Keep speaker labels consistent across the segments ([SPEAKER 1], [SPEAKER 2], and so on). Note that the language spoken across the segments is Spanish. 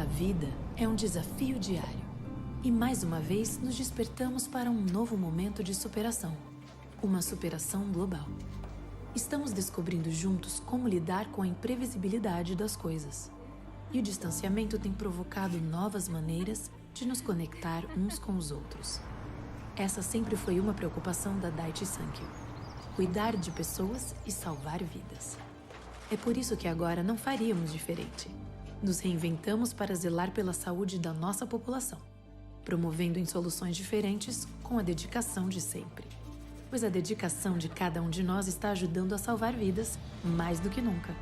[SPEAKER 1] vida é um desafio diário. E mais uma vez nos despertamos para um novo momento de superação. Uma superação global. Estamos descobrindo juntos como lidar com a imprevisibilidade das coisas. E o distanciamento tem provocado novas maneiras de nos conectar uns com os outros. Essa sempre foi uma preocupação da Daiichi Sankyo: cuidar de pessoas e salvar vidas. É por isso que agora não faríamos diferente. Nos reinventamos para zelar pela saúde da nossa população, promovendo em soluções diferentes com a dedicação de sempre. Pois a dedicação de cada um de nós está ajudando a salvar vidas mais do que nunca.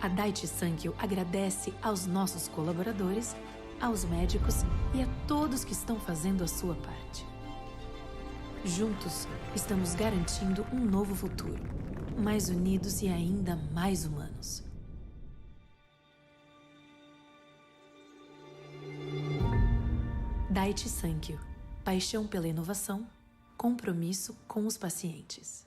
[SPEAKER 1] A Daiichi Sankyo agradece aos nossos colaboradores, aos médicos e a todos que estão fazendo a sua parte. Juntos, estamos garantindo um novo futuro, mais unidos e ainda mais humanos. Daiichi Sankyo. Paixão pela inovação, compromisso com os pacientes.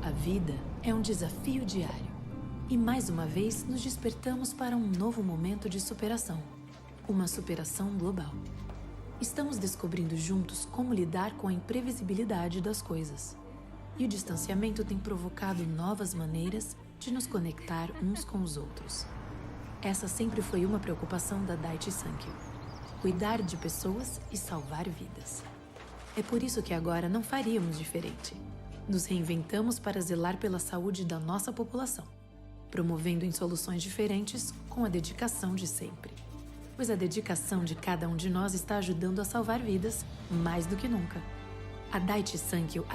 [SPEAKER 1] A vida é um desafio diário. E mais uma vez nos despertamos para um novo momento de superação. Uma superação global. Estamos descobrindo juntos como lidar com a imprevisibilidade das coisas. E o distanciamento tem provocado novas maneiras de nos conectar uns com os outros. Essa sempre foi uma preocupação da Daiichi Sankyo: cuidar de pessoas e salvar vidas. É por isso que agora não faríamos diferente. Nos reinventamos para zelar pela saúde da nossa população, promovendo em soluções diferentes com a dedicação de sempre. Pois a dedicação de cada um de nós está ajudando a salvar vidas mais do que nunca. A Daiichi Sankyo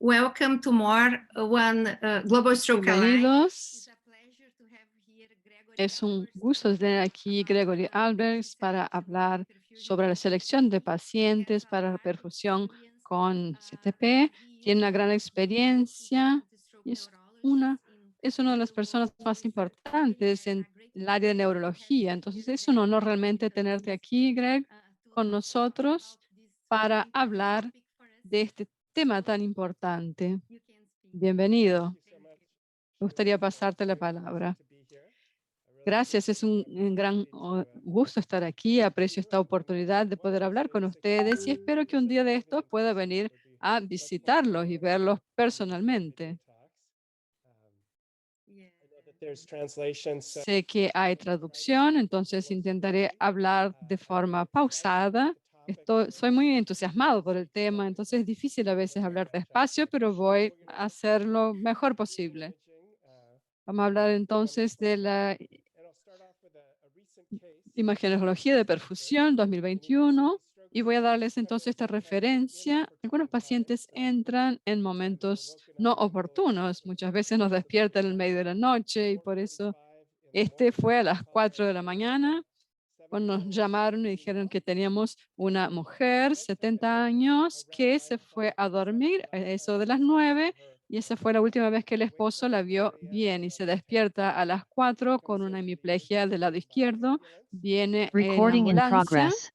[SPEAKER 2] Welcome to more one Global Stroke Alliance.
[SPEAKER 3] Bienvenidos. Es un gusto tener aquí Gregory Alberts para hablar sobre la selección de pacientes para perfusión con CTP. Tiene una gran experiencia y es una de las personas más importantes en el área de neurología. Entonces es un honor realmente tenerte aquí, Greg, con nosotros para hablar de este tema tan importante. Bienvenido. Me gustaría pasarte la palabra. Gracias, es un gran gusto estar aquí. Aprecio esta oportunidad de poder hablar con ustedes y espero que un día de estos pueda venir a visitarlos y verlos personalmente. Sé que hay traducción, entonces intentaré hablar de forma pausada. Soy muy entusiasmado por el tema, entonces es difícil a veces hablar despacio, pero voy a hacer lo mejor posible. Vamos a hablar entonces de la imagenología de perfusión 2021 y voy a darles entonces esta referencia. Algunos pacientes entran en momentos no oportunos, muchas veces nos despiertan en el medio de la noche y por eso este fue a las 4 de la mañana cuando nos llamaron y dijeron que teníamos una mujer, 70 años, que se fue a dormir a eso de las 9 y esa fue la última vez que el esposo la vio bien y se despierta a las 4 con una hemiplegia del lado izquierdo, viene en ambulancia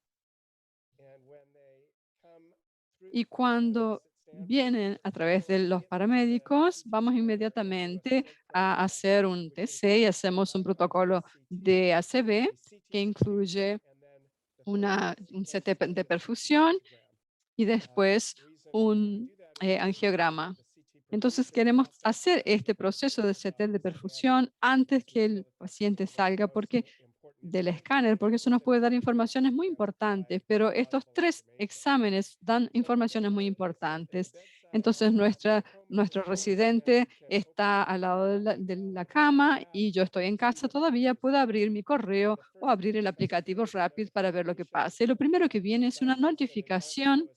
[SPEAKER 3] y cuando vienen a través de los paramédicos, vamos inmediatamente a hacer un TC y hacemos un protocolo de ACV que incluye un CT de perfusión y después un angiograma. Entonces queremos hacer este proceso de CT de perfusión antes que el paciente salga del escáner, porque eso nos puede dar informaciones muy importantes, pero estos tres exámenes dan informaciones muy importantes. Entonces nuestro residente está al lado de la cama y yo estoy en casa todavía, puedo abrir mi correo o abrir el aplicativo Rapid para ver lo que pasa. Y lo primero que viene es una notificación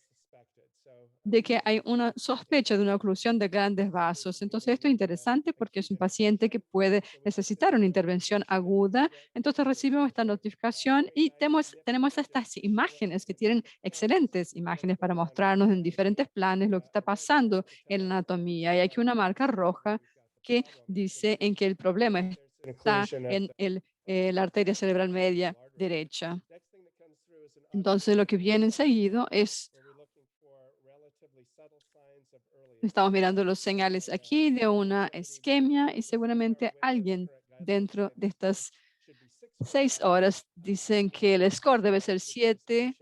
[SPEAKER 3] de que hay una sospecha de una oclusión de grandes vasos. Entonces, esto es interesante porque es un paciente que puede necesitar una intervención aguda. Entonces, recibimos esta notificación y tenemos estas imágenes que tienen excelentes imágenes para mostrarnos en diferentes planes lo que está pasando en la anatomía. Y aquí una marca roja que dice en que el problema está en la arteria cerebral media derecha. Entonces, lo que viene enseguido es estamos mirando los señales aquí de una isquemia y seguramente alguien dentro de estas 6 horas dicen que el score debe ser 7,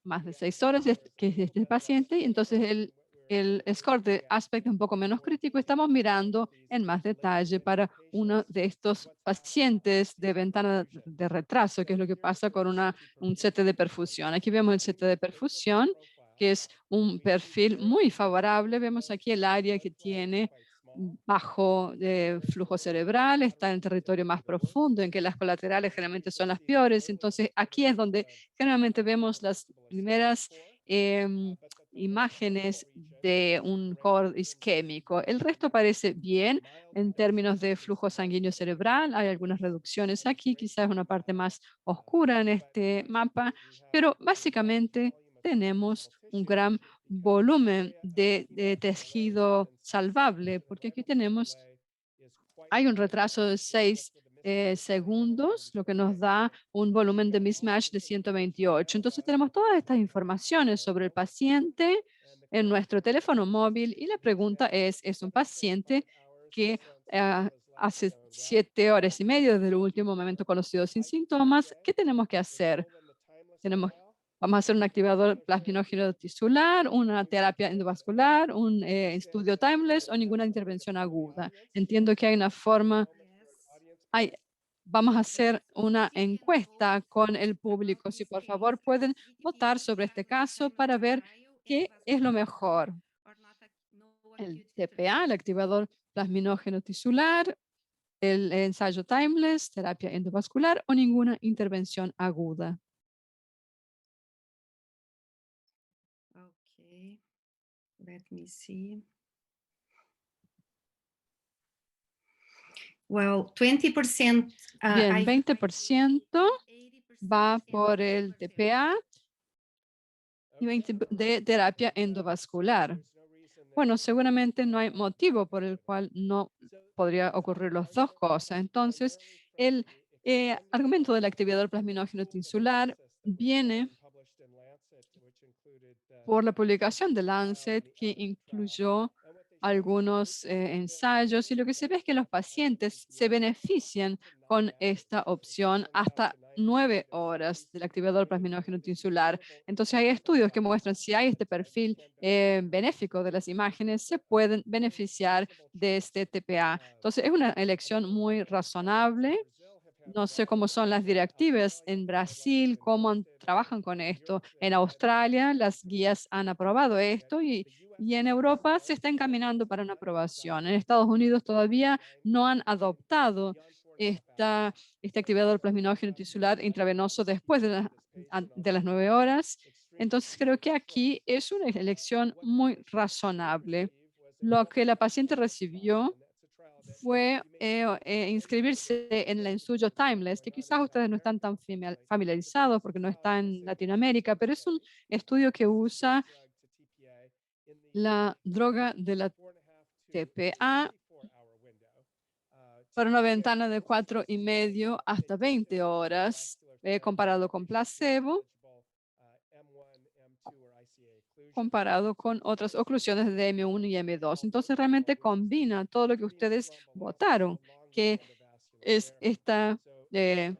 [SPEAKER 3] más de 6 horas, que es este paciente, y entonces el score de aspecto un poco menos crítico. Estamos mirando en más detalle para uno de estos pacientes de ventana de retraso, que es lo que pasa con un CT de perfusión. Aquí vemos el CT de perfusión, que es un perfil muy favorable. Vemos aquí el área que tiene bajo flujo cerebral, está en el territorio más profundo, en que las colaterales generalmente son las peores. Entonces, aquí es donde generalmente vemos las primeras imágenes de un core isquémico. El resto parece bien en términos de flujo sanguíneo cerebral. Hay algunas reducciones aquí, quizás una parte más oscura en este mapa, pero básicamente tenemos un gran volumen de tejido salvable, porque aquí hay un retraso de 6 segundos, lo que nos da un volumen de mismatch de 128. Entonces tenemos todas estas informaciones sobre el paciente en nuestro teléfono móvil y la pregunta es un paciente que hace 7 horas y media desde el último momento conocido sin síntomas, ¿qué tenemos que hacer? Tenemos Vamos a hacer un activador plasminógeno tisular, una terapia endovascular, un estudio timeless o ninguna intervención aguda. Entiendo que hay una forma, hay, vamos a hacer una encuesta con el público. Si por favor pueden votar sobre este caso para ver qué es lo mejor. El TPA, el activador plasminógeno tisular, el ensayo timeless, terapia endovascular o ninguna intervención aguda.
[SPEAKER 2] Okay, let me see. Well, 20%,
[SPEAKER 3] Bien,
[SPEAKER 2] I
[SPEAKER 3] 20% va por el TPA y 20% de terapia endovascular. Bueno, seguramente no hay motivo por el cual no podría ocurrir las dos cosas. Entonces, el argumento del activador plasminógeno tinsular viene por la publicación de Lancet, que incluyó algunos ensayos, y lo que se ve es que los pacientes se benefician con esta opción hasta 9 horas del activador plasminógeno tinsular. Entonces hay estudios que muestran si hay este perfil benéfico de las imágenes, se pueden beneficiar de este TPA. Entonces es una elección muy razonable. No sé cómo son las directivas en Brasil, cómo trabajan con esto. En Australia, las guías han aprobado esto y en Europa se está encaminando para una aprobación. En Estados Unidos todavía no han adoptado este activador plasminógeno tisular intravenoso después de las 9 horas. Entonces creo que aquí es una elección muy razonable. Lo que la paciente recibió fue inscribirse en el ensayo Timeless, que quizás ustedes no están tan familiarizados porque no está en Latinoamérica, pero es un estudio que usa la droga de la TPA para una ventana de 4,5 hasta 20 horas, comparado con placebo, comparado con otras oclusiones de M1 y M2. Entonces realmente combina todo lo que ustedes votaron, que es esta eh,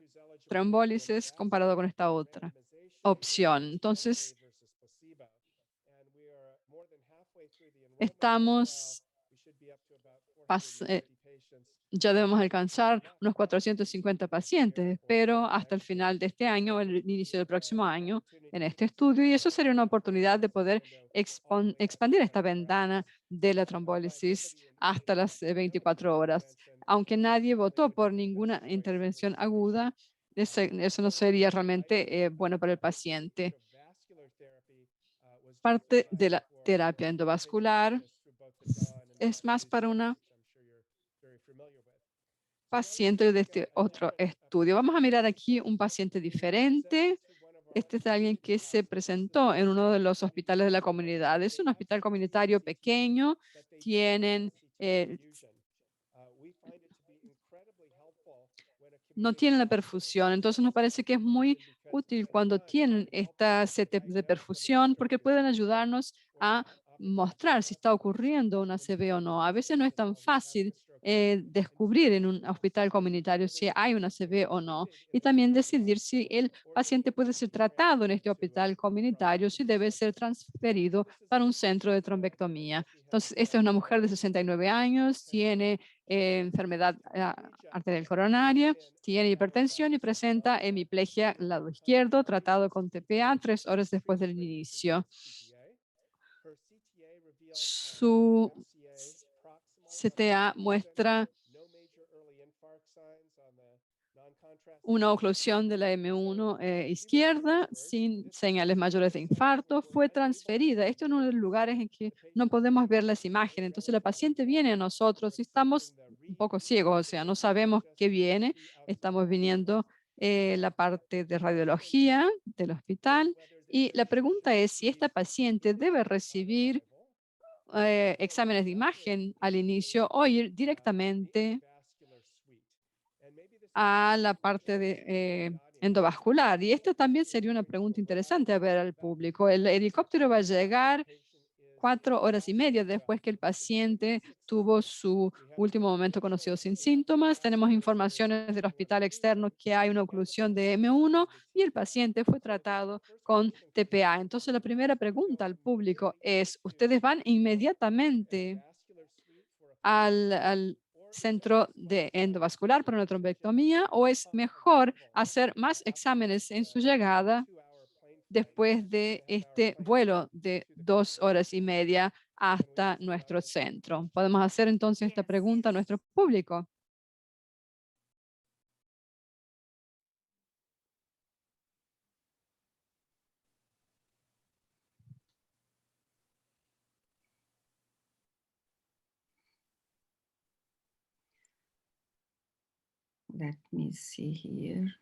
[SPEAKER 3] trombólisis comparado con esta otra opción. Entonces, estamos, ya debemos alcanzar unos 450 pacientes, pero hasta el final de este año o el inicio del próximo año en este estudio, y eso sería una oportunidad de poder expandir esta ventana de la trombólisis hasta las 24 horas. Aunque nadie votó por ninguna intervención aguda, eso no sería realmente bueno para el paciente. Parte de la terapia endovascular es más para una paciente de este otro estudio. Vamos a mirar aquí un paciente diferente. Este es alguien que se presentó en uno de los hospitales de la comunidad. Es un hospital comunitario pequeño. No tienen la perfusión. Entonces nos parece que es muy útil cuando tienen esta setup de perfusión porque pueden ayudarnos a mostrar si está ocurriendo una ACV o no. A veces no es tan fácil descubrir en un hospital comunitario si hay una ACV o no, y también decidir si el paciente puede ser tratado en este hospital comunitario, si debe ser transferido para un centro de trombectomía. Entonces, esta es una mujer de 69 años, tiene enfermedad arterial coronaria, tiene hipertensión y presenta hemiplegia lado izquierdo, tratado con TPA 3 horas después del inicio. Su CTA muestra una oclusión de la M1 izquierda sin señales mayores de infarto. Fue transferida. Esto es uno de los lugares en que no podemos ver las imágenes. Entonces la paciente viene a nosotros y estamos un poco ciegos, o sea, no sabemos qué viene. Estamos viniendo la parte de radiología del hospital y la pregunta es si esta paciente debe recibir exámenes de imagen al inicio o ir directamente a la parte de endovascular. Y esta también sería una pregunta interesante a ver al público. El helicóptero va a llegar 4 horas y media después que el paciente tuvo su último momento conocido sin síntomas. Tenemos informaciones del hospital externo que hay una oclusión de M1 y el paciente fue tratado con TPA. Entonces la primera pregunta al público es, ¿ustedes van inmediatamente al centro de endovascular para una trombectomía o es mejor hacer más exámenes en su llegada después de este vuelo de 2 horas y media hasta nuestro centro? Podemos hacer entonces esta pregunta a nuestro público.
[SPEAKER 2] Let me see here.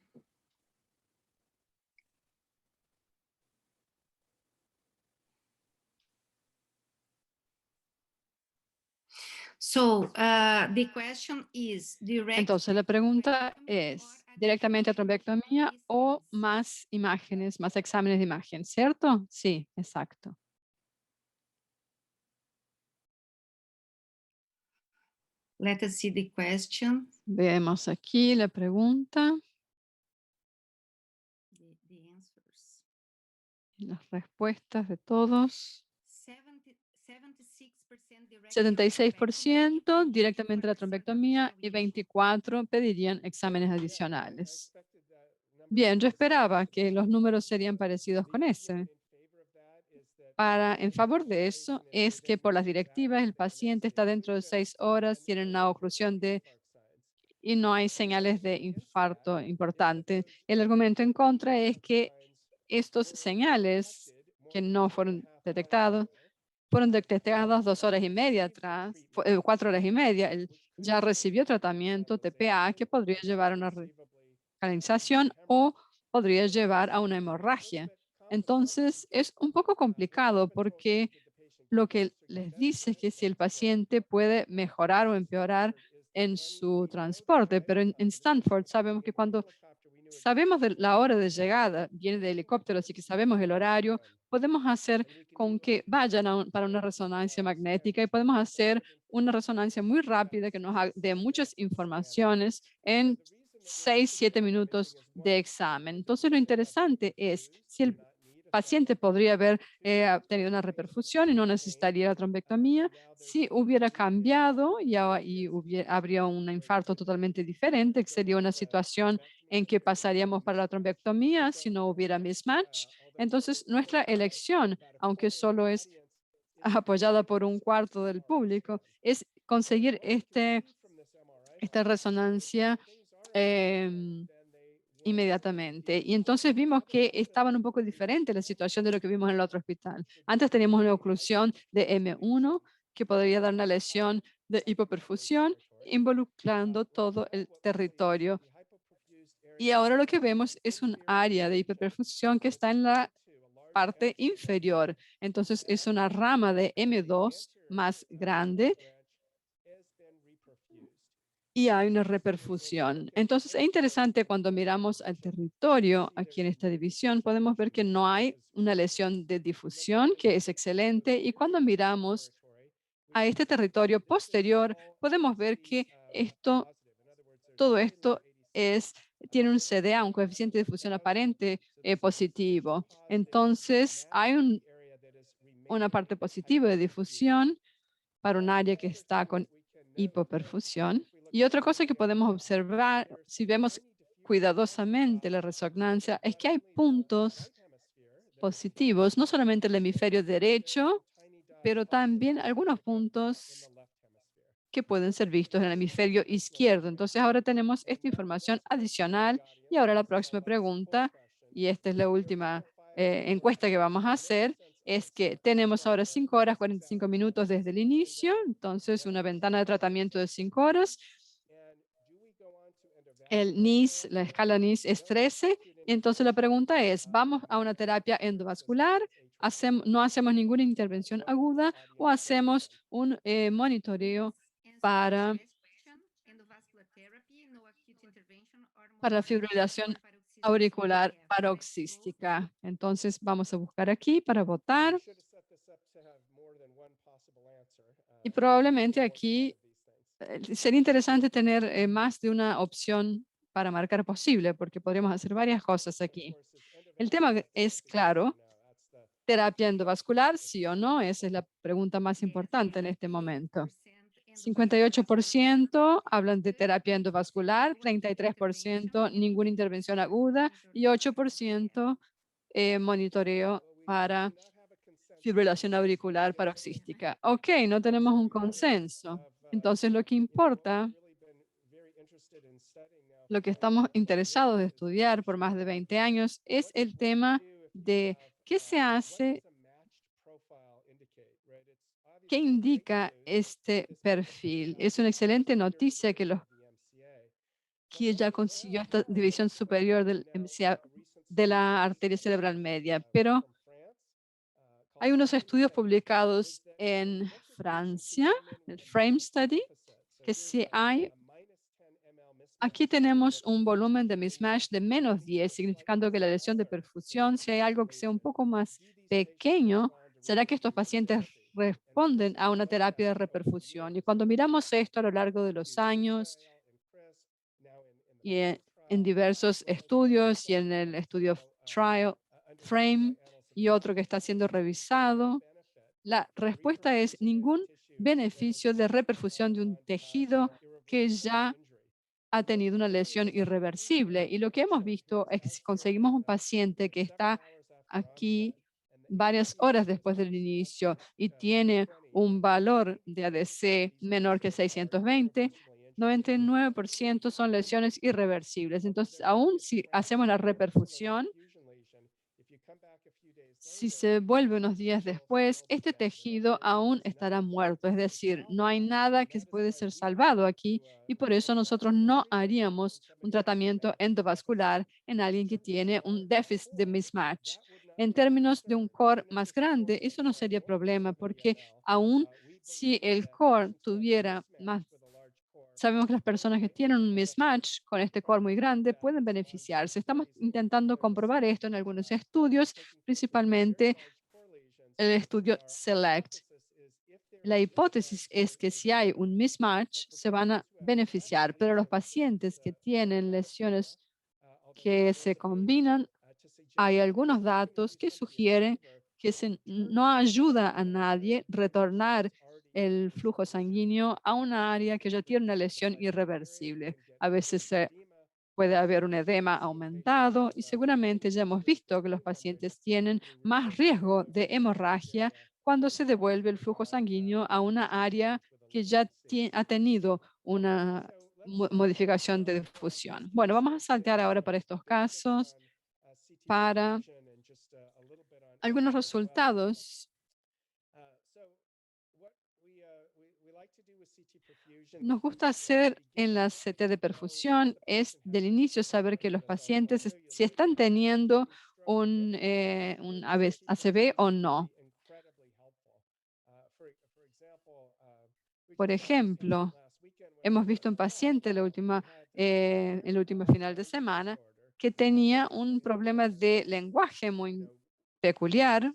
[SPEAKER 2] So the question is direct.
[SPEAKER 3] Entonces, la pregunta es, ¿directamente a trombectomía o más imágenes, más exámenes de imagen? ¿Cierto? Sí, exacto.
[SPEAKER 2] Let us see the question.
[SPEAKER 3] Vemos aquí la pregunta,
[SPEAKER 2] The answers.
[SPEAKER 3] las respuestas de todos.
[SPEAKER 2] 76%
[SPEAKER 3] 76% directamente a la trombectomía y 24% pedirían exámenes adicionales. Bien, yo esperaba que los números serían parecidos con ese. En favor de eso es que por las directivas el paciente está dentro de 6 horas, tiene una oclusión y no hay señales de infarto importante. El argumento en contra es que estos señales que no fueron detectados fueron detectados 2 horas y media atrás, 4 horas y media. Él ya recibió tratamiento TPA que podría llevar a una recalinización o podría llevar a una hemorragia. Entonces, es un poco complicado porque lo que les dice es que si el paciente puede mejorar o empeorar en su transporte, pero en Stanford sabemos que cuando sabemos de la hora de llegada, viene de helicóptero, así que sabemos el horario, podemos hacer con que vayan para una resonancia magnética y podemos hacer una resonancia muy rápida que nos dé muchas informaciones en 6, 7 minutos de examen. Entonces, lo interesante es si el paciente podría haber tenido una reperfusión y no necesitaría la trombectomía, si hubiera cambiado habría un infarto totalmente diferente, que sería una situación en que pasaríamos para la trombectomía si no hubiera mismatch. Entonces, nuestra elección, aunque solo es apoyada por un cuarto del público, es conseguir esta resonancia inmediatamente. Y entonces vimos que estaban un poco diferente la situación de lo que vimos en el otro hospital. Antes teníamos una oclusión de M1 que podría dar una lesión de hipoperfusión involucrando todo el territorio. Y ahora lo que vemos es un área de hiperperfusión que está en la parte inferior. Entonces es una rama de M2 más grande y hay una reperfusión. Entonces es interesante cuando miramos al territorio aquí en esta división, podemos ver que no hay una lesión de difusión, que es excelente, y cuando miramos a este territorio posterior, podemos ver que todo esto tiene un CDA, un coeficiente de difusión aparente positivo. Entonces, hay una parte positiva de difusión para un área que está con hipoperfusión. Y otra cosa que podemos observar, si vemos cuidadosamente la resonancia, es que hay puntos positivos, no solamente en el hemisferio derecho, pero también algunos puntos que pueden ser vistos en el hemisferio izquierdo. Entonces ahora tenemos esta información adicional y ahora la próxima pregunta, y esta es la última encuesta que vamos a hacer, es que tenemos ahora 5 horas 45 minutos desde el inicio, entonces una ventana de tratamiento de 5 horas. El NIS, la escala NIS es 13, y entonces la pregunta es, ¿vamos a una terapia endovascular? ¿No hacemos ninguna intervención aguda o hacemos un monitoreo para la fibrilación auricular paroxística? Entonces vamos a buscar aquí para votar y probablemente aquí sería interesante tener más de una opción para marcar posible, porque podríamos hacer varias cosas aquí. El tema es claro, terapia endovascular, sí o no, esa es la pregunta más importante en este momento. 58% hablan de terapia endovascular, 33% ninguna intervención aguda y 8% monitoreo para fibrilación auricular paroxística. Ok, no tenemos un consenso. Entonces lo que importa, lo que estamos interesados de estudiar por más de 20 años es el tema de qué se hace, qué indica este perfil. Es una excelente noticia que los que ya consiguió esta división superior de la arteria cerebral media, pero hay unos estudios publicados en Francia, el FRAME Study, que si hay, aquí tenemos un volumen de mismatch de -10, significando que la lesión de perfusión, si hay algo que sea un poco más pequeño, será que estos pacientes responden a una terapia de reperfusión. Y cuando miramos esto a lo largo de los años y en diversos estudios y en el estudio Trial Frame y otro que está siendo revisado, la respuesta es ningún beneficio de reperfusión de un tejido que ya ha tenido una lesión irreversible. Y lo que hemos visto es que si conseguimos un paciente que está aquí varias horas después del inicio y tiene un valor de ADC menor que 620, 99% son lesiones irreversibles. Entonces, aún si hacemos la reperfusión, si se vuelve unos días después, este tejido aún estará muerto, es decir, no hay nada que puede ser salvado aquí y por eso nosotros no haríamos un tratamiento endovascular en alguien que tiene un déficit de mismatch. En términos de un core más grande, eso no sería problema porque aún si el core tuviera más. Sabemos que las personas que tienen un mismatch con este core muy grande pueden beneficiarse. Estamos intentando comprobar esto en algunos estudios, principalmente el estudio SELECT. La hipótesis es que si hay un mismatch, se van a beneficiar, pero los pacientes que tienen lesiones que se combinan, hay algunos datos que sugieren que no ayuda a nadie retornar el flujo sanguíneo a una área que ya tiene una lesión irreversible. A veces puede haber un edema aumentado y seguramente ya hemos visto que los pacientes tienen más riesgo de hemorragia cuando se devuelve el flujo sanguíneo a una área que ya ha tenido una modificación de difusión. Bueno, vamos a saltear ahora para estos casos para algunos resultados. Nos gusta hacer en la CT de perfusión es del inicio saber que los pacientes si están teniendo un ACV o no. Por ejemplo, hemos visto un paciente el último final de semana que tenía un problema de lenguaje muy peculiar.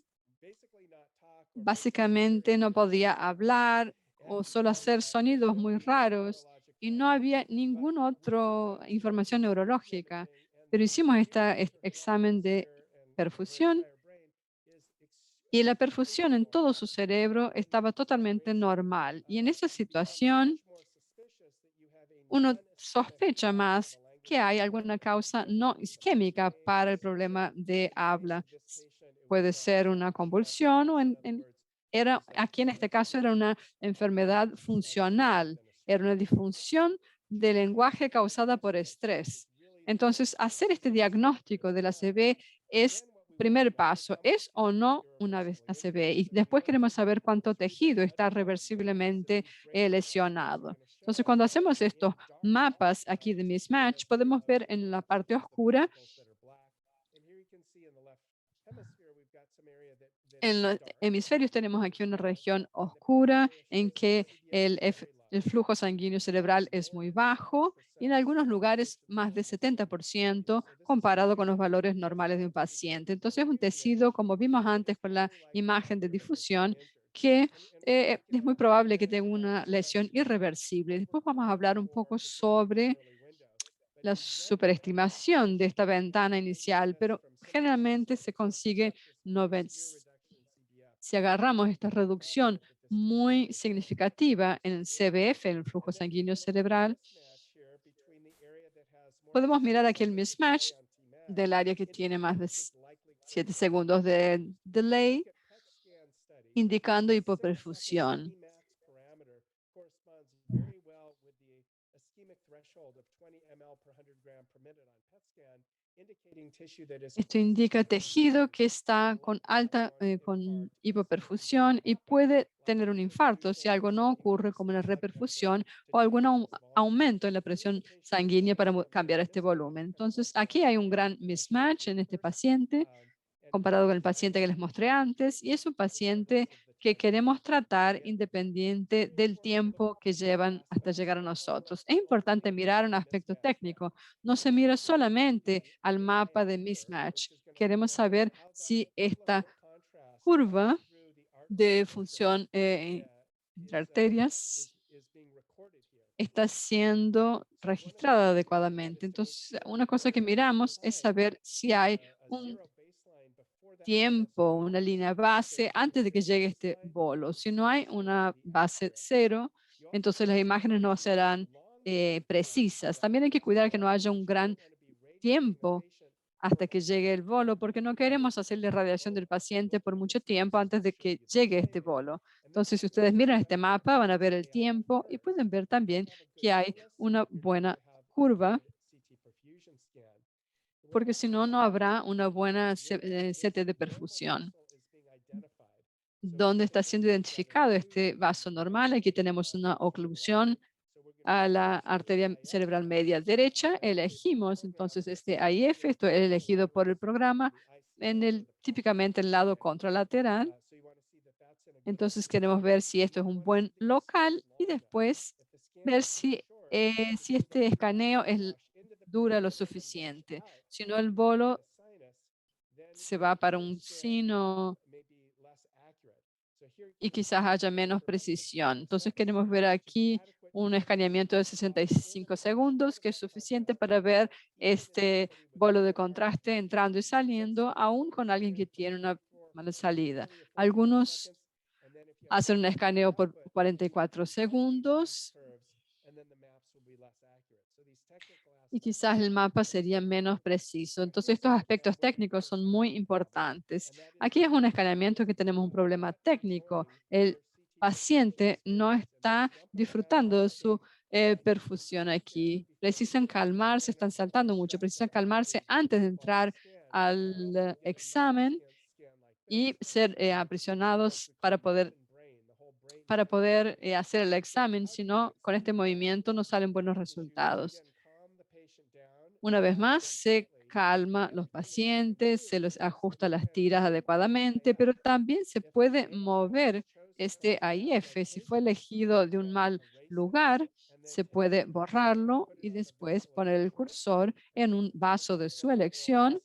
[SPEAKER 3] Básicamente no podía hablar o solo hacer sonidos muy raros y no había ninguna otra información neurológica. Pero hicimos este examen de perfusión y la perfusión en todo su cerebro estaba totalmente normal. Y en esa situación, uno sospecha más que hay alguna causa no isquémica para el problema de habla. Puede ser una convulsión o aquí en este caso era una enfermedad funcional, era una disfunción del lenguaje causada por estrés. Entonces, hacer este diagnóstico de la ACV es primer paso, ¿es o no una ACV? Y después queremos saber cuánto tejido está reversiblemente lesionado. Entonces, cuando hacemos estos mapas aquí de mismatch, podemos ver en la parte oscura, en los hemisferios tenemos aquí una región oscura en que el flujo sanguíneo cerebral es muy bajo y en algunos lugares más de 70% comparado con los valores normales de un paciente. Entonces, es un tejido, como vimos antes con la imagen de difusión, que es muy probable que tenga una lesión irreversible. Después vamos a hablar un poco sobre la superestimación de esta ventana inicial, pero generalmente se consigue si agarramos esta reducción muy significativa en el CBF, en el flujo sanguíneo cerebral, podemos mirar aquí el mismatch del área que tiene más de 7 segundos de delay, indicando hipoperfusión. Esto indica tejido que está con alta con hipoperfusión y puede tener un infarto si algo no ocurre como la reperfusión o algún aumento en la presión sanguínea para cambiar este volumen. Entonces, aquí hay un gran mismatch en este paciente comparado con el paciente que les mostré antes, y es un paciente que queremos tratar independiente del tiempo que llevan hasta llegar a nosotros. Es importante mirar un aspecto técnico. No se mira solamente al mapa de mismatch. Queremos saber si esta curva de función entre arterias está siendo registrada adecuadamente. Entonces, una cosa que miramos es saber si hay un tiempo, una línea base antes de que llegue este bolo. Si no hay una base cero, entonces las imágenes no serán precisas. También hay que cuidar que no haya un gran tiempo hasta que llegue el bolo, porque no queremos hacerle radiación del paciente por mucho tiempo antes de que llegue este bolo. Entonces, si ustedes miran este mapa, van a ver el tiempo y pueden ver también que hay una buena curva, porque si no, no habrá una buena sete de perfusión. ¿Dónde está siendo identificado este vaso normal? Aquí tenemos una oclusión a la arteria cerebral media derecha. Elegimos entonces este AIF, esto es elegido por el programa en típicamente el lado contralateral. Entonces queremos ver si esto es un buen local y después ver si este escaneo dura lo suficiente. Si no, el bolo se va para un sino y quizás haya menos precisión. Entonces queremos ver aquí un escaneamiento de 65 segundos, que es suficiente para ver este bolo de contraste entrando y saliendo, aún con alguien que tiene una mala salida. Algunos hacen un escaneo por 44 segundos y quizás el mapa sería menos preciso. Entonces, estos aspectos técnicos son muy importantes. Aquí es un escaneamiento que tenemos un problema técnico. El paciente no está disfrutando de su perfusión aquí. Precisan calmarse, están saltando mucho, precisan calmarse antes de entrar al examen y ser aprisionados para poder hacer el examen, si no, con este movimiento no salen buenos resultados. Una vez más, se calma los pacientes, se los ajusta las tiras adecuadamente, pero también se puede mover este AIF. Si fue elegido de un mal lugar, se puede borrarlo y después poner el cursor en un vaso de su elección.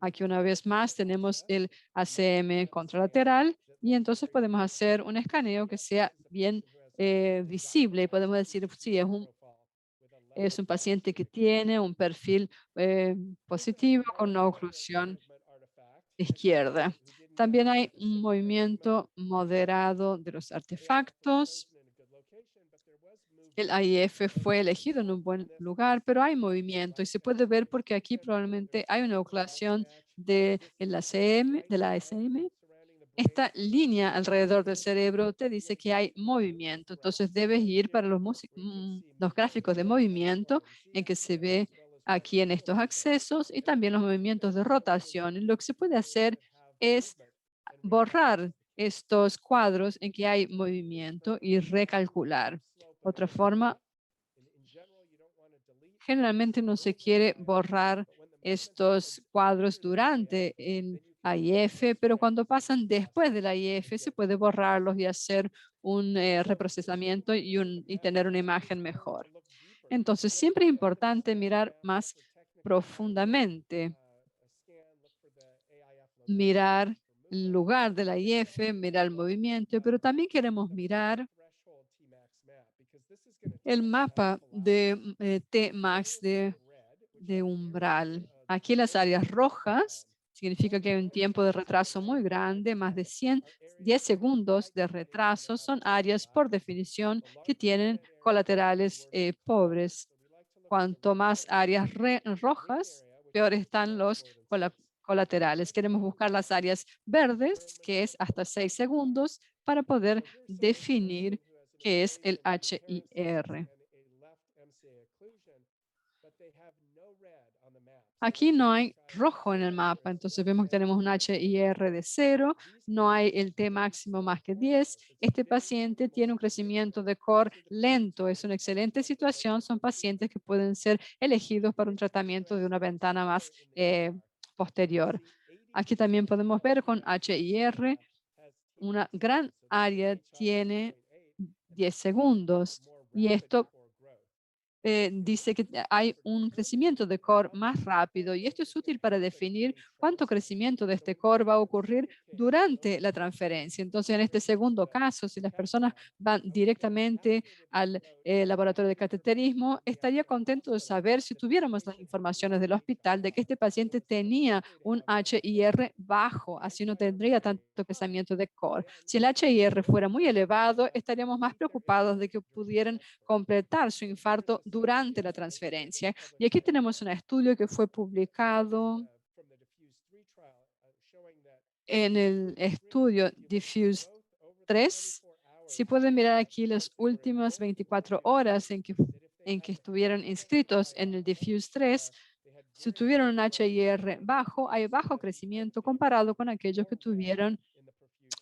[SPEAKER 3] Aquí una vez más tenemos el ACM contralateral y entonces podemos hacer un escaneo que sea bien visible y podemos decir si es un paciente que tiene un perfil positivo con una oclusión izquierda. También hay un movimiento moderado de los artefactos. El AIF fue elegido en un buen lugar, pero hay movimiento y se puede ver porque aquí probablemente hay una oclusión de la ASM. Esta línea alrededor del cerebro te dice que hay movimiento, entonces debes ir para los gráficos de movimiento en que se ve aquí en estos accesos y también los movimientos de rotación. Y lo que se puede hacer es borrar estos cuadros en que hay movimiento y recalcular. Otra forma, generalmente no se quiere borrar estos cuadros durante el AIF, pero cuando pasan después del AIF se puede borrarlos y hacer un reprocesamiento y tener una imagen mejor. Entonces, siempre es importante mirar más profundamente, mirar el lugar del AIF, mirar el movimiento, pero también queremos mirar el mapa de Tmax de umbral. Aquí las áreas rojas significa que hay un tiempo de retraso muy grande, más de 10 segundos de retraso. Son áreas por definición que tienen colaterales pobres. Cuanto más áreas rojas, peor están los colaterales. Queremos buscar las áreas verdes, que es hasta 6 segundos, para poder definir qué es el HIR. Aquí no hay rojo en el mapa, entonces vemos que tenemos un HIR de 0, no hay el T máximo más que 10. Este paciente tiene un crecimiento de core lento, es una excelente situación, son pacientes que pueden ser elegidos para un tratamiento de una ventana más posterior. Aquí también podemos ver con HIR, una gran área tiene 10 segundos y esto dice que hay un crecimiento de core más rápido y esto es útil para definir cuánto crecimiento de este core va a ocurrir durante la transferencia. Entonces, en este segundo caso, si las personas van directamente al laboratorio de cateterismo, estaría contento de saber si tuviéramos las informaciones del hospital de que este paciente tenía un HIR bajo, así no tendría tanto crecimiento de core. Si el HIR fuera muy elevado, estaríamos más preocupados de que pudieran completar su infarto durante la transferencia. Y aquí tenemos un estudio que fue publicado en el estudio Diffuse 3. Si pueden mirar aquí las últimas 24 horas en que estuvieron inscritos en el Diffuse 3, si tuvieron un HIR bajo, hay bajo crecimiento comparado con aquellos que tuvieron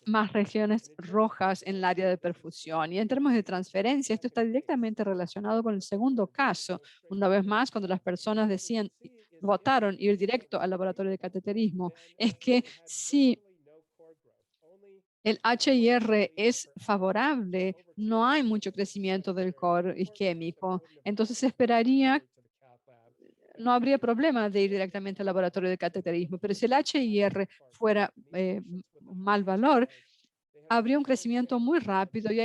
[SPEAKER 3] más regiones rojas en el área de perfusión. Y en términos de transferencia, esto está directamente relacionado con el segundo caso. Una vez más, cuando las personas decían, votaron ir directo al laboratorio de cateterismo, es que si el HIR es favorable, no hay mucho crecimiento del core isquémico. Entonces se esperaría, no habría problema de ir directamente al laboratorio de cateterismo, pero si el HIR fuera un mal valor, habría un crecimiento muy rápido y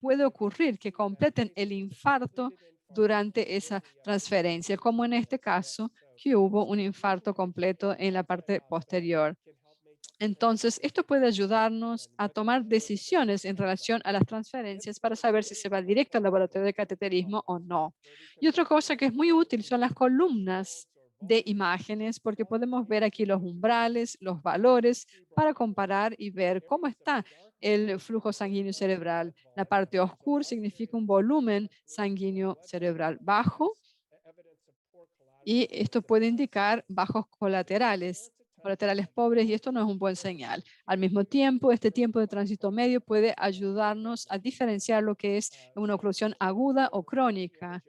[SPEAKER 3] puede ocurrir que completen el infarto durante esa transferencia, como en este caso, que hubo un infarto completo en la parte posterior. Entonces, esto puede ayudarnos a tomar decisiones en relación a las transferencias para saber si se va directo al laboratorio de cateterismo o no. Y otra cosa que es muy útil son las columnas de imágenes, porque podemos ver aquí los umbrales, los valores, para comparar y ver cómo está el flujo sanguíneo cerebral. La parte oscura significa un volumen sanguíneo cerebral bajo y esto puede indicar bajos colaterales pobres, y esto no es un buen señal. Al mismo tiempo, este tiempo de tránsito medio puede ayudarnos a diferenciar lo que es una oclusión aguda o crónica.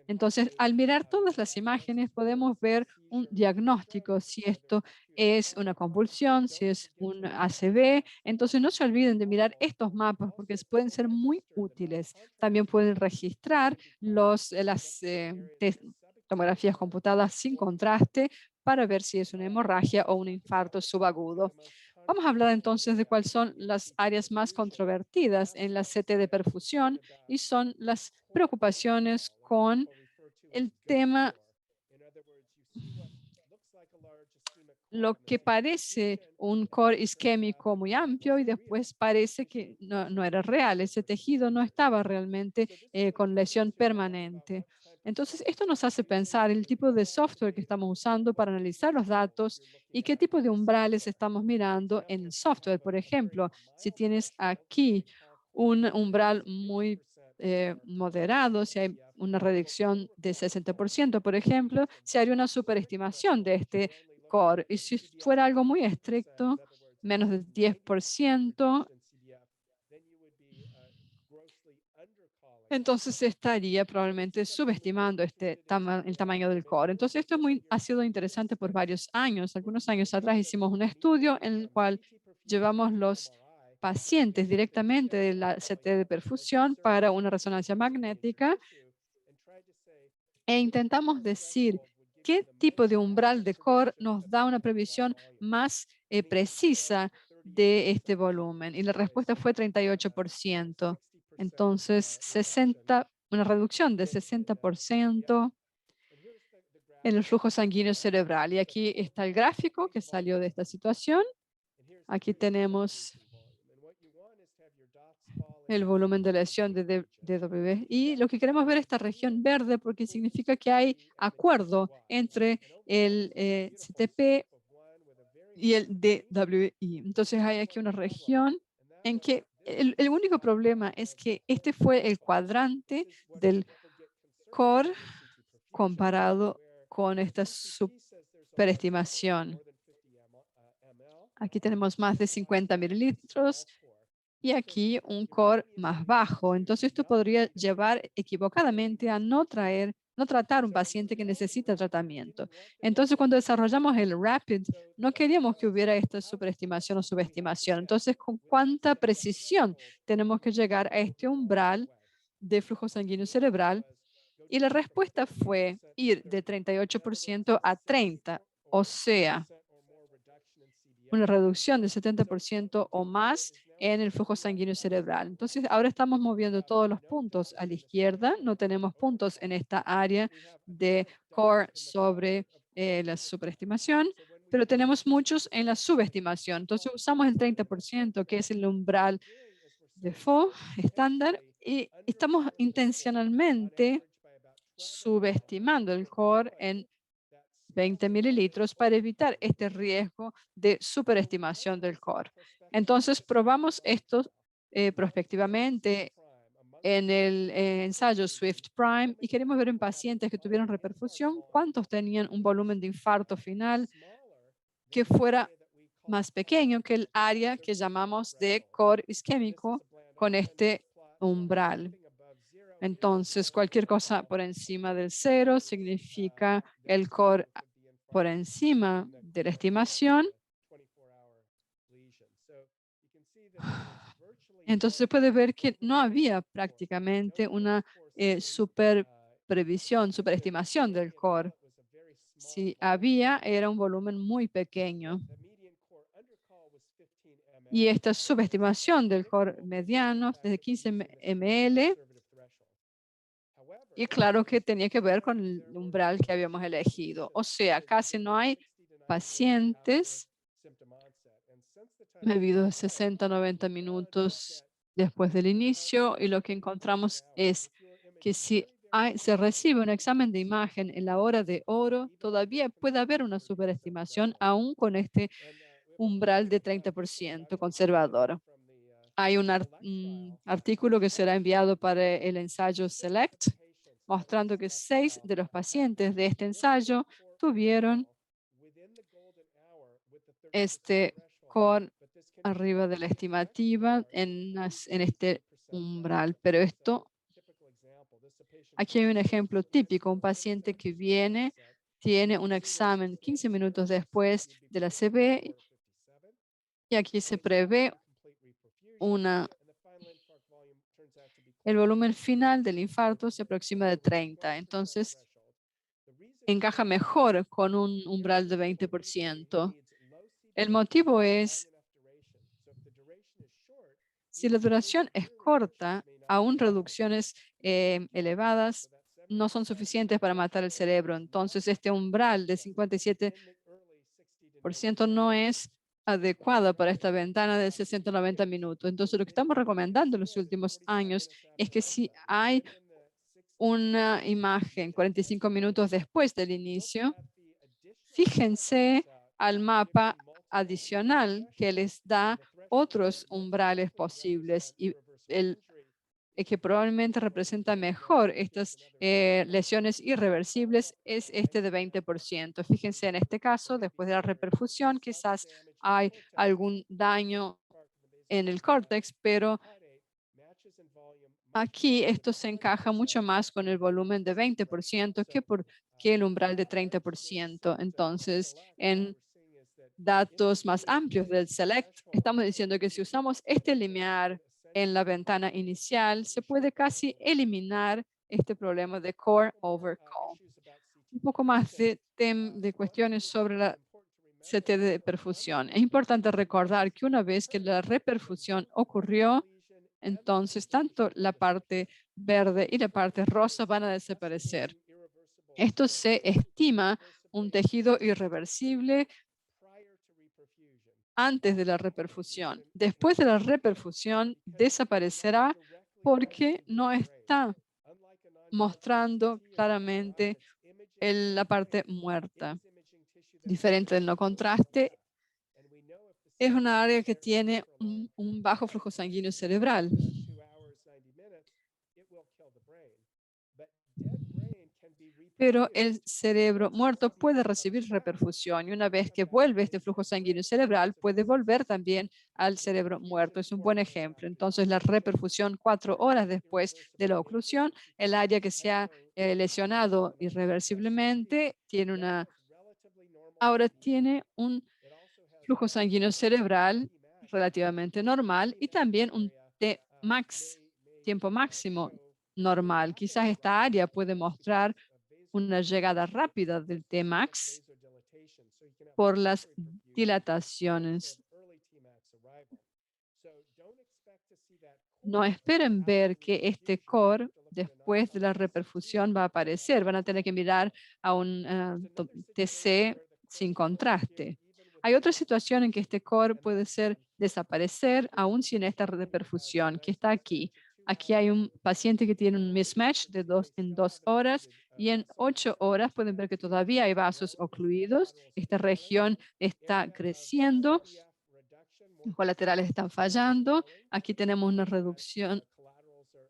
[SPEAKER 3] Entonces, al mirar todas las imágenes, podemos ver un diagnóstico, si esto es una convulsión, si es un ACV. Entonces, no se olviden de mirar estos mapas porque pueden ser muy útiles. También pueden registrar las tomografías computadas sin contraste para ver si es una hemorragia o un infarto subagudo. Vamos a hablar entonces de cuáles son las áreas más controvertidas en la CT de perfusión y son las preocupaciones con el tema, lo que parece un core isquémico muy amplio y después parece que no era real. Ese tejido no estaba realmente con lesión permanente. Entonces, esto nos hace pensar el tipo de software que estamos usando para analizar los datos y qué tipo de umbrales estamos mirando en el software. Por ejemplo, si tienes aquí un umbral muy moderado, si hay una reducción de 60%, por ejemplo, se haría una superestimación de este core. Y si fuera algo muy estricto, menos del 10%, entonces se estaría probablemente subestimando el tamaño del core. Entonces esto ha sido interesante por varios años. Algunos años atrás hicimos un estudio en el cual llevamos los pacientes directamente de la CT de perfusión para una resonancia magnética e intentamos decir qué tipo de umbral de core nos da una previsión más precisa de este volumen. Y la respuesta fue 38%. Entonces, una reducción de 60% en el flujo sanguíneo cerebral. Y aquí está el gráfico que salió de esta situación. Aquí tenemos el volumen de lesión de DW. Y lo que queremos ver es esta región verde porque significa que hay acuerdo entre el CTP y el DWI. Entonces hay aquí una región en que el único problema es que este fue el cuadrante del core comparado con esta superestimación. Aquí tenemos más de 50 mililitros y aquí un core más bajo. Entonces esto podría llevar equivocadamente a no tratar un paciente que necesita tratamiento. Entonces cuando desarrollamos el RAPID, no queríamos que hubiera esta superestimación o subestimación. Entonces, ¿con cuánta precisión tenemos que llegar a este umbral de flujo sanguíneo cerebral? Y la respuesta fue ir de 38% a 30%, o sea, una reducción de 70% o más en el flujo sanguíneo cerebral. Entonces, ahora estamos moviendo todos los puntos a la izquierda. No tenemos puntos en esta área de core sobre la superestimación, pero tenemos muchos en la subestimación. Entonces, usamos el 30%, que es el umbral default estándar, y estamos intencionalmente subestimando el core en 20 mililitros para evitar este riesgo de superestimación del core. Entonces, probamos esto prospectivamente en el ensayo Swift Prime y queremos ver en pacientes que tuvieron reperfusión cuántos tenían un volumen de infarto final que fuera más pequeño que el área que llamamos de core isquémico con este umbral. Entonces, cualquier cosa por encima del 0 significa el core por encima de la estimación. Entonces, se puede ver que no había prácticamente una superestimación del core. Si había, era un volumen muy pequeño. Y esta subestimación del core mediano de 15 ml, y claro que tenía que ver con el umbral que habíamos elegido. O sea, casi no hay pacientes medidos de 60 a 90 minutos después del inicio, y lo que encontramos es que si se recibe un examen de imagen en la hora de oro, todavía puede haber una superestimación aún con este umbral de 30% conservador. Hay un artículo que será enviado para el ensayo SELECT, mostrando que 6 de los pacientes de este ensayo tuvieron este core arriba de la estimativa en este umbral. Pero aquí hay un ejemplo típico, un paciente que viene, tiene un examen 15 minutos después de la CB y aquí se prevé el volumen final del infarto se aproxima de 30. Entonces, encaja mejor con un umbral de 20%. El motivo es, si la duración es corta, aún reducciones elevadas no son suficientes para matar el cerebro. Entonces, este umbral de 57% no es adecuada para esta ventana de 60 a 90 minutos. Entonces, lo que estamos recomendando en los últimos años es que si hay una imagen 45 minutos después del inicio, fíjense al mapa adicional que les da otros umbrales posibles y que probablemente representa mejor estas lesiones irreversibles es este de 20%. Fíjense en este caso, después de la reperfusión, quizás hay algún daño en el córtex, pero aquí esto se encaja mucho más con el volumen de 20% que el umbral de 30%. Entonces, en datos más amplios del SELECT, estamos diciendo que si usamos este linear en la ventana inicial, se puede casi eliminar este problema de core overcall. Un poco más de cuestiones sobre la CT de perfusión. Es importante recordar que una vez que la reperfusión ocurrió, entonces tanto la parte verde y la parte rosa van a desaparecer. Esto se estima un tejido irreversible antes de la reperfusión. Después de la reperfusión desaparecerá porque no está mostrando claramente la parte muerta. Diferente del no contraste, es una área que tiene un bajo flujo sanguíneo cerebral. pero el cerebro muerto puede recibir reperfusión y una vez que vuelve este flujo sanguíneo cerebral, puede volver también al cerebro muerto. Es un buen ejemplo. Entonces, la reperfusión 4 horas después de la oclusión, el área que se ha lesionado irreversiblemente ahora tiene un flujo sanguíneo cerebral relativamente normal y también un tiempo máximo normal. Quizás esta área puede mostrar una llegada rápida del Tmax por las dilataciones. No esperen ver que este core, después de la reperfusión, va a aparecer. Van a tener que mirar a un TC sin contraste. Hay otra situación en que este core puede desaparecer aún sin esta reperfusión, que está aquí. Aquí hay un paciente que tiene un mismatch en 2 horas y en 8 horas pueden ver que todavía hay vasos ocluidos. Esta región está creciendo, los colaterales están fallando. Aquí tenemos una reducción,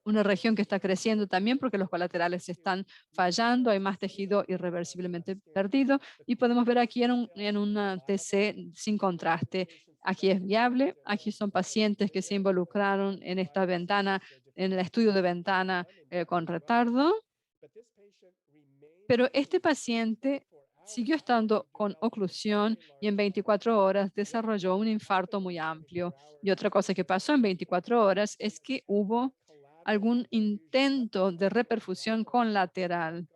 [SPEAKER 3] una región que está creciendo también porque los colaterales están fallando, hay más tejido irreversiblemente perdido y podemos ver aquí en una TC sin contraste. Aquí es viable, aquí son pacientes que se involucraron en esta ventana, en el estudio de ventana con retardo, pero este paciente siguió estando con oclusión y en 24 horas desarrolló un infarto muy amplio. Y otra cosa que pasó en 24 horas es que hubo algún intento de reperfusión colateral.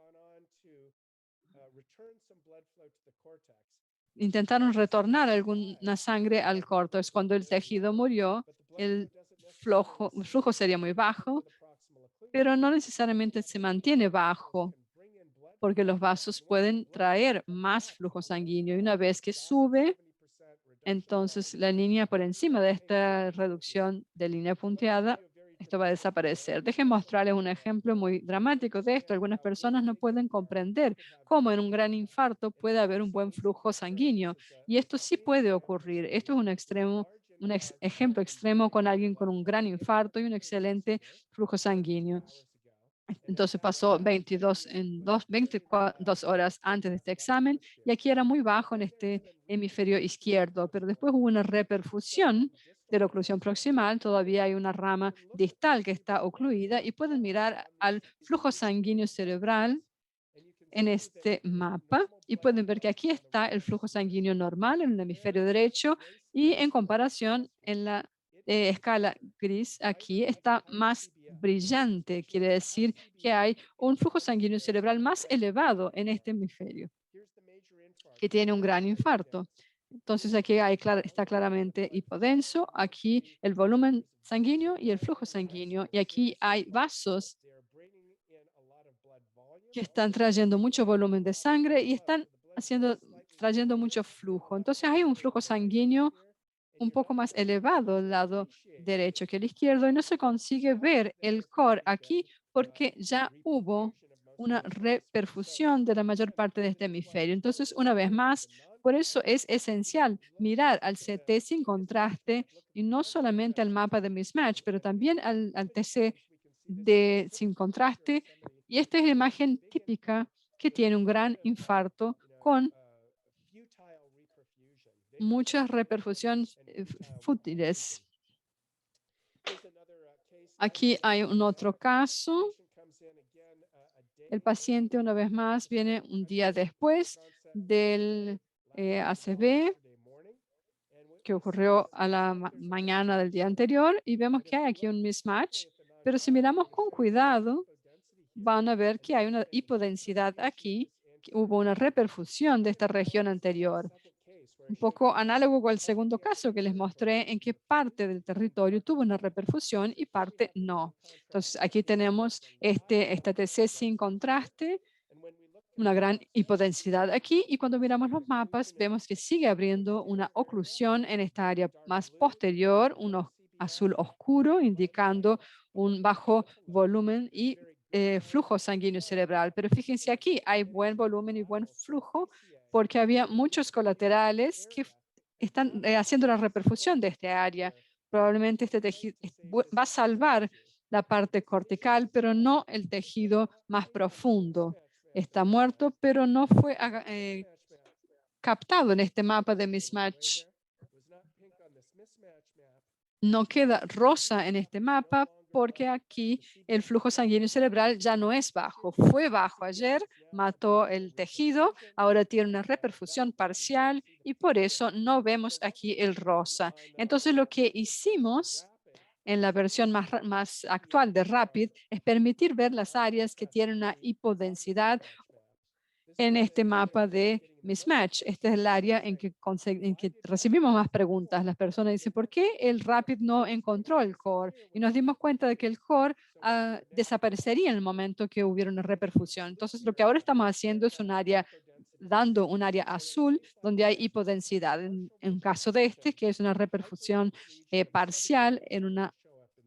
[SPEAKER 3] Intentaron retornar alguna sangre al córtex. Cuando el tejido murió, el flujo sería muy bajo, pero no necesariamente se mantiene bajo, porque los vasos pueden traer más flujo sanguíneo y una vez que sube, entonces la línea por encima de esta reducción de línea punteada, esto va a desaparecer. Dejen mostrarles un ejemplo muy dramático de esto. Algunas personas no pueden comprender cómo en un gran infarto puede haber un buen flujo sanguíneo y esto sí puede ocurrir. Esto es un ejemplo extremo con alguien con un gran infarto y un excelente flujo sanguíneo. Entonces pasó 22 horas antes de este examen y aquí era muy bajo en este hemisferio izquierdo, pero después hubo una reperfusión de la oclusión proximal, todavía hay una rama distal que está ocluida y pueden mirar al flujo sanguíneo cerebral en este mapa y pueden ver que aquí está el flujo sanguíneo normal en el hemisferio derecho y en comparación en la escala gris aquí está más brillante, quiere decir que hay un flujo sanguíneo cerebral más elevado en este hemisferio, que tiene un gran infarto. Entonces aquí está claramente hipodenso, aquí el volumen sanguíneo y el flujo sanguíneo, y aquí hay vasos que están trayendo mucho volumen de sangre y están trayendo mucho flujo. Entonces hay un flujo sanguíneo un poco más elevado al lado derecho que el izquierdo y no se consigue ver el core aquí porque ya hubo una reperfusión de la mayor parte de este hemisferio. Entonces, una vez más, por eso es esencial mirar al CT sin contraste y no solamente al mapa de mismatch, pero también al TC sin contraste. Y esta es la imagen típica que tiene un gran infarto con muchas reperfusiones fútiles. Aquí hay un otro caso. El paciente, una vez más, viene un día después del ACV que ocurrió a la mañana del día anterior y vemos que hay aquí un mismatch, pero si miramos con cuidado, van a ver que hay una hipodensidad aquí, que hubo una reperfusión de esta región anterior. Un poco análogo con el segundo caso que les mostré en qué parte del territorio tuvo una reperfusión y parte no. Entonces, aquí tenemos esta TC sin contraste, una gran hipodensidad aquí y cuando miramos los mapas vemos que sigue abriendo una oclusión en esta área más posterior, un azul oscuro indicando un bajo volumen y flujo sanguíneo cerebral. Pero fíjense aquí, hay buen volumen y buen flujo porque había muchos colaterales que están haciendo la reperfusión de este área. Probablemente este tejido va a salvar la parte cortical, pero no el tejido más profundo. está muerto, pero no fue captado en este mapa de mismatch. No queda rosa en este mapa porque aquí el flujo sanguíneo cerebral ya no es bajo. Fue bajo ayer, mató el tejido, ahora tiene una reperfusión parcial y por eso no vemos aquí el rosa. Entonces lo que hicimos en la versión más actual de RAPID es permitir ver las áreas que tienen una hipodensidad en este mapa de mismatch. Este es el área en que recibimos más preguntas. Las personas dicen, ¿por qué el RAPID no encontró el core? Y nos dimos cuenta de que el core desaparecería en el momento que hubiera una reperfusión. Entonces, lo que ahora estamos haciendo es dando un área azul donde hay hipodensidad. En caso de este, que es una reperfusión parcial en una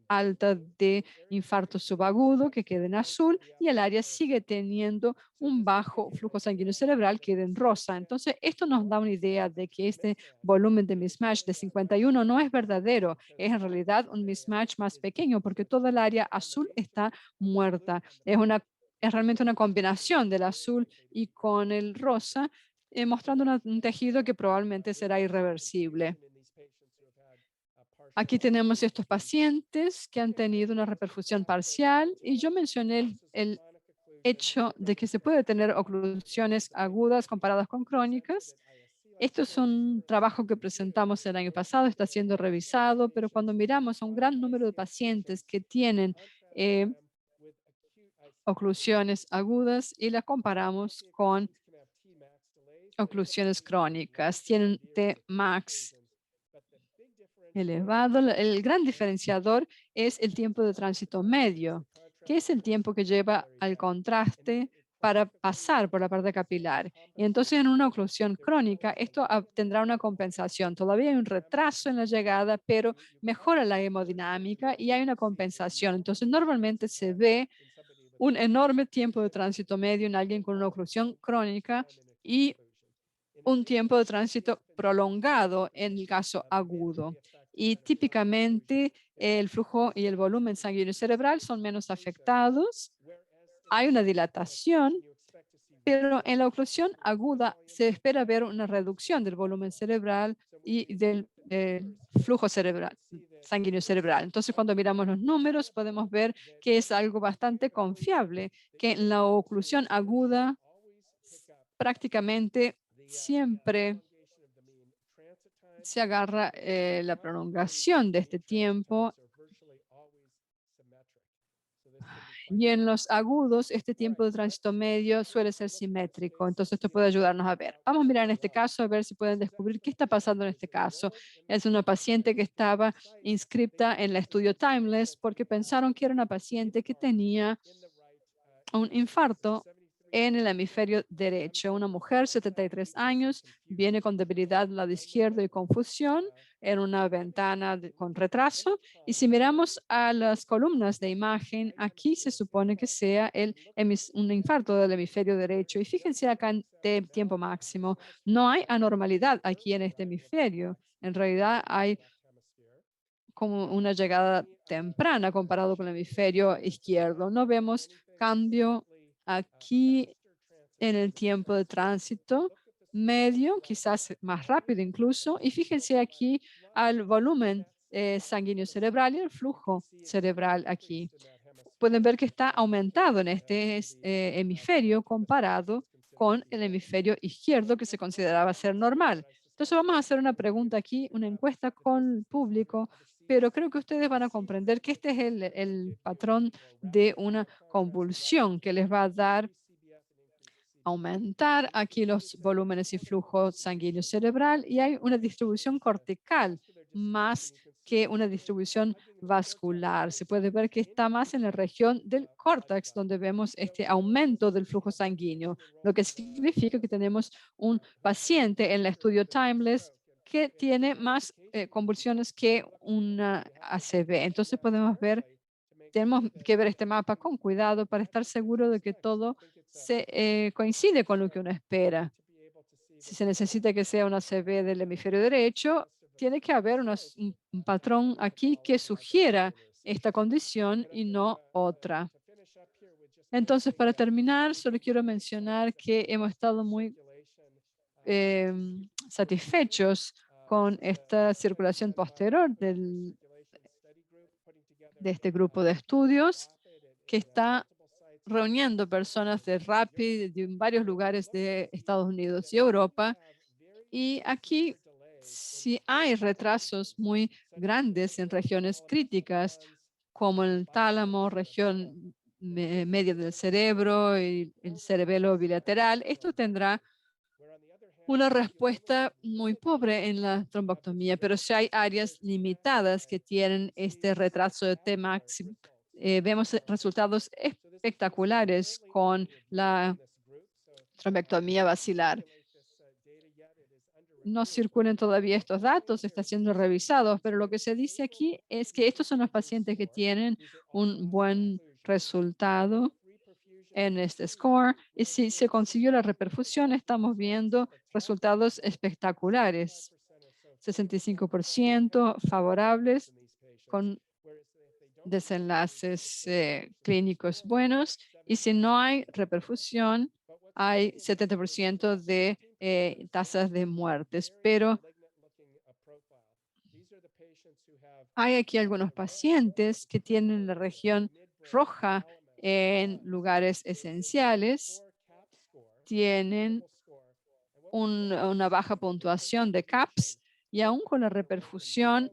[SPEAKER 3] alta de infarto subagudo que queda en azul y el área sigue teniendo un bajo flujo sanguíneo cerebral que queda en rosa. Entonces, esto nos da una idea de que este volumen de mismatch de 51 no es verdadero, es en realidad un mismatch más pequeño porque toda el área azul está muerta. Es realmente una combinación del azul y con el rosa, mostrando un tejido que probablemente será irreversible. Aquí tenemos estos pacientes que han tenido una reperfusión parcial y yo mencioné el hecho de que se puede tener oclusiones agudas comparadas con crónicas. Esto es un trabajo que presentamos el año pasado, está siendo revisado, pero cuando miramos a un gran número de pacientes que tienen oclusiones agudas y las comparamos con oclusiones crónicas, tienen Tmax elevado. El gran diferenciador es el tiempo de tránsito medio, que es el tiempo que lleva al contraste para pasar por la parte capilar. Y entonces en una oclusión crónica, esto tendrá una compensación. Todavía hay un retraso en la llegada, pero mejora la hemodinámica y hay una compensación. Entonces normalmente se ve un enorme tiempo de tránsito medio en alguien con una oclusión crónica y un tiempo de tránsito prolongado en el caso agudo. Y típicamente el flujo y el volumen sanguíneo cerebral son menos afectados. Hay una dilatación, pero en la oclusión aguda se espera ver una reducción del volumen cerebral y del flujo cerebral, sanguíneo cerebral. Entonces, cuando miramos los números, podemos ver que es algo bastante confiable, que en la oclusión aguda prácticamente siempre se agarra la prolongación de este tiempo y en los agudos este tiempo de tránsito medio suele ser simétrico. Entonces esto puede ayudarnos a ver. Vamos a mirar en este caso a ver si pueden descubrir qué está pasando en este caso. Es una paciente que estaba inscripta en el estudio Timeless porque pensaron que era una paciente que tenía un infarto en el hemisferio derecho. Una mujer, 73 años, viene con debilidad del lado izquierdo y confusión en una ventana con retraso. Y si miramos a las columnas de imagen, aquí se supone que sea un infarto del hemisferio derecho. Y fíjense acá en tiempo máximo, no hay anormalidad aquí en este hemisferio. En realidad hay como una llegada temprana comparado con el hemisferio izquierdo. No vemos cambio aquí en el tiempo de tránsito medio, quizás más rápido incluso. Y fíjense aquí al volumen sanguíneo cerebral y el flujo cerebral aquí. Pueden ver que está aumentado en este hemisferio comparado con el hemisferio izquierdo que se consideraba ser normal. Entonces vamos a hacer una pregunta aquí, una encuesta con el público, pero creo que ustedes van a comprender que este es el patrón de una convulsión que les va a dar aumentar aquí los volúmenes y flujo sanguíneo cerebral y hay una distribución cortical más que una distribución vascular. Se puede ver que está más en la región del córtex donde vemos este aumento del flujo sanguíneo, lo que significa que tenemos un paciente en el estudio Timeless que tiene más convulsiones que una ACV. Entonces podemos ver, tenemos que ver este mapa con cuidado para estar seguro de que todo coincide con lo que uno espera. Si se necesita que sea una CB del hemisferio derecho, tiene que haber un patrón aquí que sugiera esta condición y no otra. Entonces, para terminar, solo quiero mencionar que hemos estado muy satisfechos con esta circulación posterior de este grupo de estudios que está reuniendo personas de RAPID de varios lugares de Estados Unidos y Europa. Y aquí, si hay retrasos muy grandes en regiones críticas, como el tálamo, región media del cerebro y el cerebelo bilateral, esto tendrá una respuesta muy pobre en la trombectomía, pero si hay áreas limitadas que tienen este retraso de Tmax, vemos resultados espectaculares con la trombectomía basilar. No circulan todavía estos datos, están siendo revisados, pero lo que se dice aquí es que estos son los pacientes que tienen un buen resultado en este score, y si se consiguió la reperfusión, estamos viendo resultados espectaculares. 65% favorables con desenlaces clínicos buenos, y si no hay reperfusión, hay 70% de tasas de muertes. Pero hay aquí algunos pacientes que tienen la región roja en lugares esenciales, tienen una baja puntuación de CAPS, y aún con la reperfusión,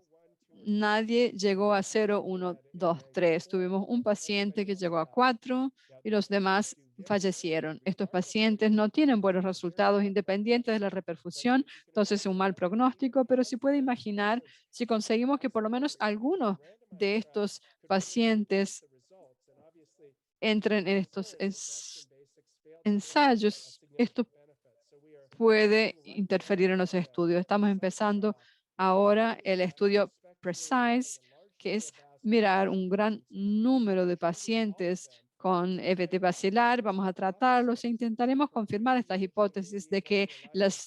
[SPEAKER 3] nadie llegó a 0, 1, 2, 3. Tuvimos un paciente que llegó a 4 y los demás fallecieron. Estos pacientes no tienen buenos resultados independientes de la reperfusión, entonces es un mal pronóstico, pero se puede imaginar si conseguimos que por lo menos algunos de estos pacientes entren en estos ensayos, esto puede interferir en los estudios. Estamos empezando ahora el estudio PRECISE, que es mirar un gran número de pacientes con EBT basilar. Vamos a tratarlos e intentaremos confirmar estas hipótesis de que los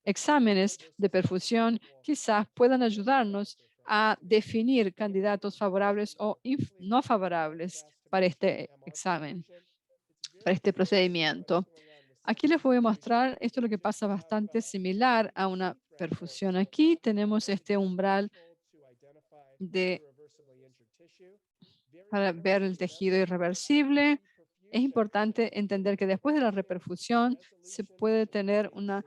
[SPEAKER 3] exámenes de perfusión quizás puedan ayudarnos a definir candidatos favorables o no favorables para este examen, para este procedimiento. Aquí les voy a mostrar, esto es lo que pasa bastante similar a una perfusión. Aquí tenemos este umbral para ver el tejido irreversible. Es importante entender que después de la reperfusión se puede tener una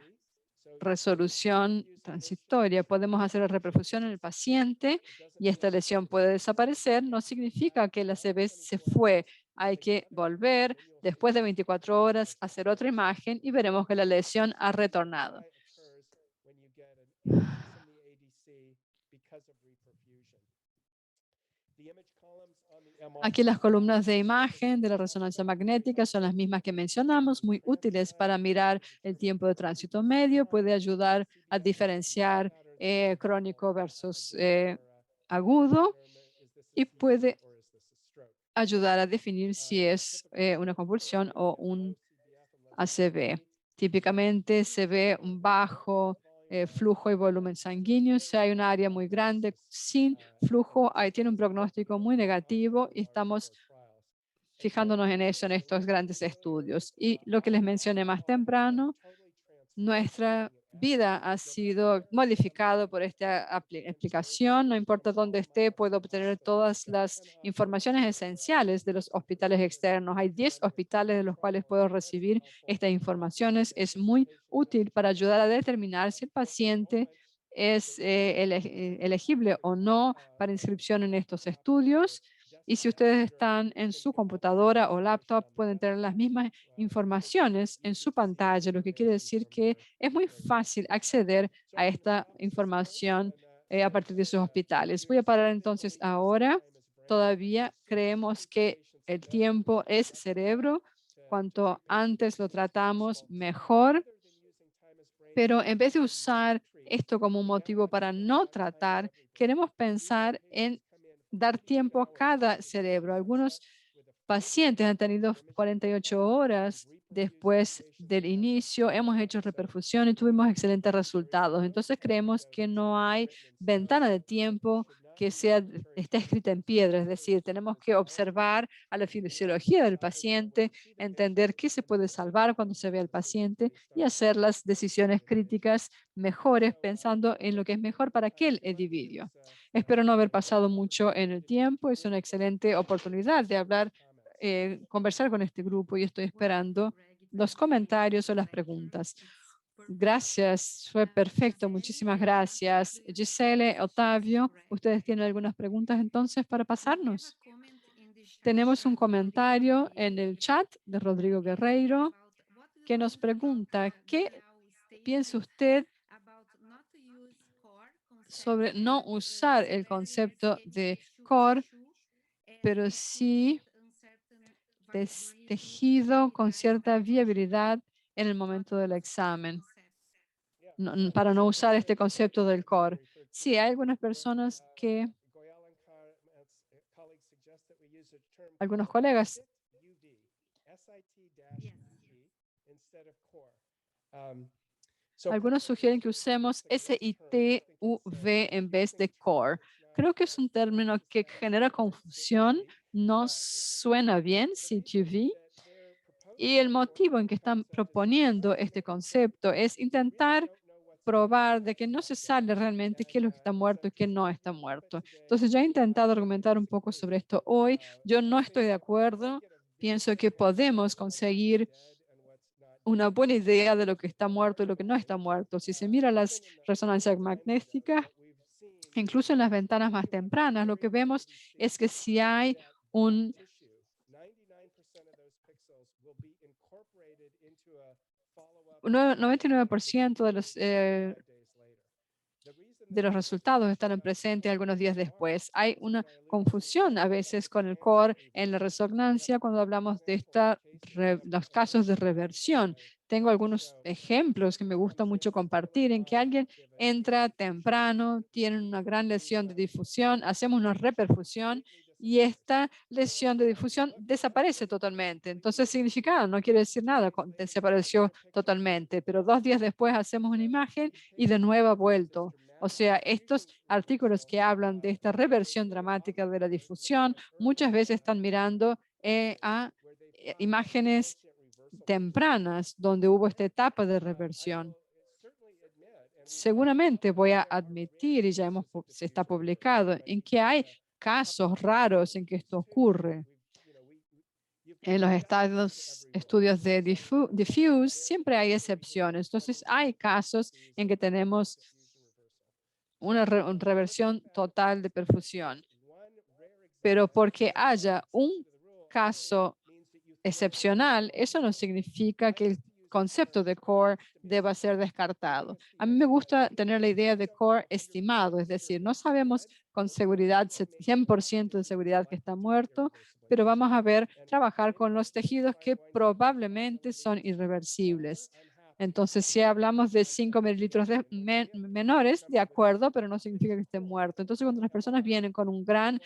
[SPEAKER 3] resolución transitoria. Podemos hacer la reperfusión en el paciente y esta lesión puede desaparecer. No significa que la ACV se fue. Hay que volver después de 24 horas a hacer otra imagen y veremos que la lesión ha retornado. Aquí las columnas de imagen de la resonancia magnética son las mismas que mencionamos, muy útiles para mirar el tiempo de tránsito medio. Puede ayudar a diferenciar crónico versus agudo, y puede ayudar a definir si es una convulsión o un ACV. Típicamente se ve un bajo flujo y volumen sanguíneo. Si hay un área muy grande sin flujo, ahí tiene un pronóstico muy negativo, y estamos fijándonos en eso en estos grandes estudios. Y lo que les mencioné más temprano, nuestra vida ha sido modificado por esta aplicación. No importa dónde esté, puedo obtener todas las informaciones esenciales de los hospitales externos. Hay 10 hospitales de los cuales puedo recibir estas informaciones. Es muy útil para ayudar a determinar si el paciente es elegible o no para inscripción en estos estudios. Y si ustedes están en su computadora o laptop, pueden tener las mismas informaciones en su pantalla, lo que quiere decir que es muy fácil acceder a esta información a partir de sus hospitales. Voy a parar entonces ahora. Todavía creemos que el tiempo es cerebro. Cuanto antes lo tratamos, mejor. Pero en vez de usar esto como un motivo para no tratar, queremos pensar en dar tiempo a cada cerebro. Algunos pacientes han tenido 48 horas después del inicio. Hemos hecho reperfusión y tuvimos excelentes resultados. Entonces creemos que no hay ventana de tiempo que esté escrita en piedra, es decir, tenemos que observar a la fisiología del paciente, entender qué se puede salvar cuando se ve al paciente y hacer las decisiones críticas mejores pensando en lo que es mejor para aquel individuo. Espero no haber pasado mucho en el tiempo, es una excelente oportunidad de hablar, conversar con este grupo y estoy esperando los comentarios o las preguntas. Gracias, fue perfecto. Muchísimas gracias. Gisele, Otavio, ¿ustedes tienen algunas preguntas entonces para pasarnos? Tenemos un comentario en el chat de Rodrigo Guerreiro que nos pregunta, ¿qué piensa usted sobre no usar el concepto de core, pero sí tejido con cierta viabilidad en el momento del examen? Para no usar este concepto del core. Sí, hay algunas personas que, algunos colegas, algunos sugieren que usemos SITUV en vez de core. Creo que es un término que genera confusión, no suena bien, CTV. Y el motivo en que están proponiendo este concepto es intentar probar de que no se sabe realmente qué es lo que está muerto y qué no está muerto. Entonces, ya he intentado argumentar un poco sobre esto hoy. Yo no estoy de acuerdo. Pienso que podemos conseguir una buena idea de lo que está muerto y lo que no está muerto. Si se mira las resonancias magnéticas, incluso en las ventanas más tempranas, lo que vemos es que si hay un 99% de los resultados están presentes algunos días después. Hay una confusión a veces con el core en la resonancia cuando hablamos de los casos de reversión. Tengo algunos ejemplos que me gusta mucho compartir en que alguien entra temprano, tiene una gran lesión de difusión, hacemos una reperfusión y esta lesión de difusión desaparece totalmente. Entonces, significado no quiere decir nada, desapareció totalmente, pero 2 días después hacemos una imagen y de nuevo ha vuelto. O sea, estos artículos que hablan de esta reversión dramática de la difusión muchas veces están mirando a imágenes tempranas donde hubo esta etapa de reversión. Seguramente voy a admitir, y ya se está publicado, en que hay casos raros en que esto ocurre. En los estudios de diffuse siempre hay excepciones. Entonces, hay casos en que tenemos una reversión total de perfusión. Pero porque haya un caso excepcional, eso no significa que el concepto de core deba ser descartado. A mí me gusta tener la idea de core estimado, es decir, no sabemos con seguridad, 100% de seguridad que está muerto, pero vamos a trabajar con los tejidos que probablemente son irreversibles. Entonces, si hablamos de 5 mililitros menores, de acuerdo, pero no significa que esté muerto. Entonces, cuando las personas vienen con un gran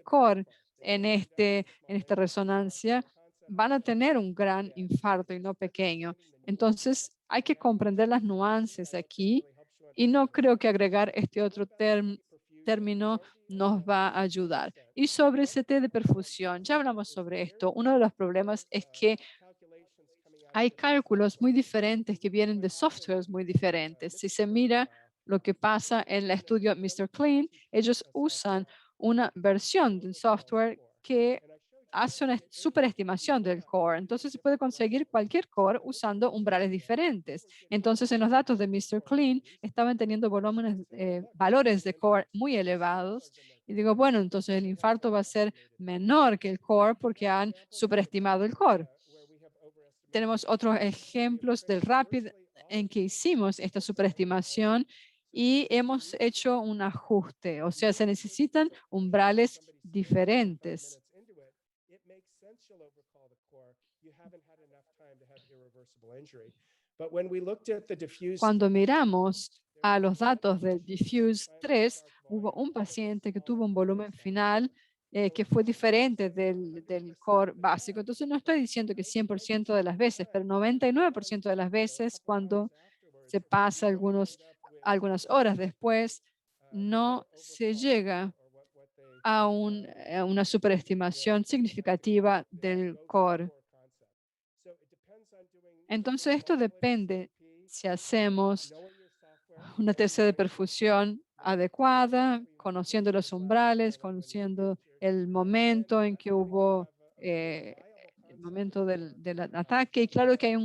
[SPEAKER 3] core en esta resonancia, van a tener un gran infarto y no pequeño. Entonces, hay que comprender las nuances aquí y no creo que agregar este otro término nos va a ayudar. Y sobre CT de perfusión, ya hablamos sobre esto. Uno de los problemas es que hay cálculos muy diferentes que vienen de softwares muy diferentes. Si se mira lo que pasa en el estudio Mr. Clean, ellos usan una versión del software que hace una superestimación del core. Entonces se puede conseguir cualquier core usando umbrales diferentes. Entonces en los datos de Mr. Clean estaban teniendo valores de core muy elevados. Y digo, bueno, entonces el infarto va a ser menor que el core porque han superestimado el core. Tenemos otros ejemplos del RAPID en que hicimos esta superestimación y hemos hecho un ajuste. O sea, se necesitan umbrales diferentes. Cuando miramos a los datos del Diffuse 3, hubo un paciente que tuvo un volumen final que fue diferente del core básico. Entonces, no estoy diciendo que 100% de las veces, pero 99% de las veces, cuando se pasa algunas horas después, no se llega a una superestimación significativa del core. Entonces, esto depende si hacemos una TC de perfusión adecuada, conociendo los umbrales, conociendo el momento en que hubo el momento del ataque. Y claro que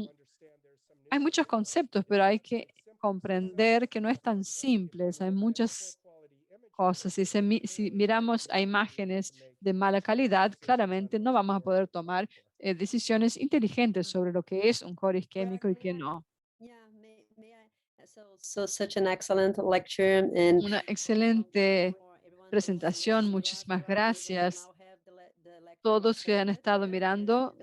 [SPEAKER 3] hay muchos conceptos, pero hay que comprender que no es tan simple. Hay muchas cosas. Si miramos a imágenes de mala calidad, claramente no vamos a poder tomar decisiones inteligentes sobre lo que es un core isquémico y qué no.
[SPEAKER 4] Such an excellent lecture and
[SPEAKER 3] Una excelente presentación. Muchísimas gracias. Todos que han estado mirando,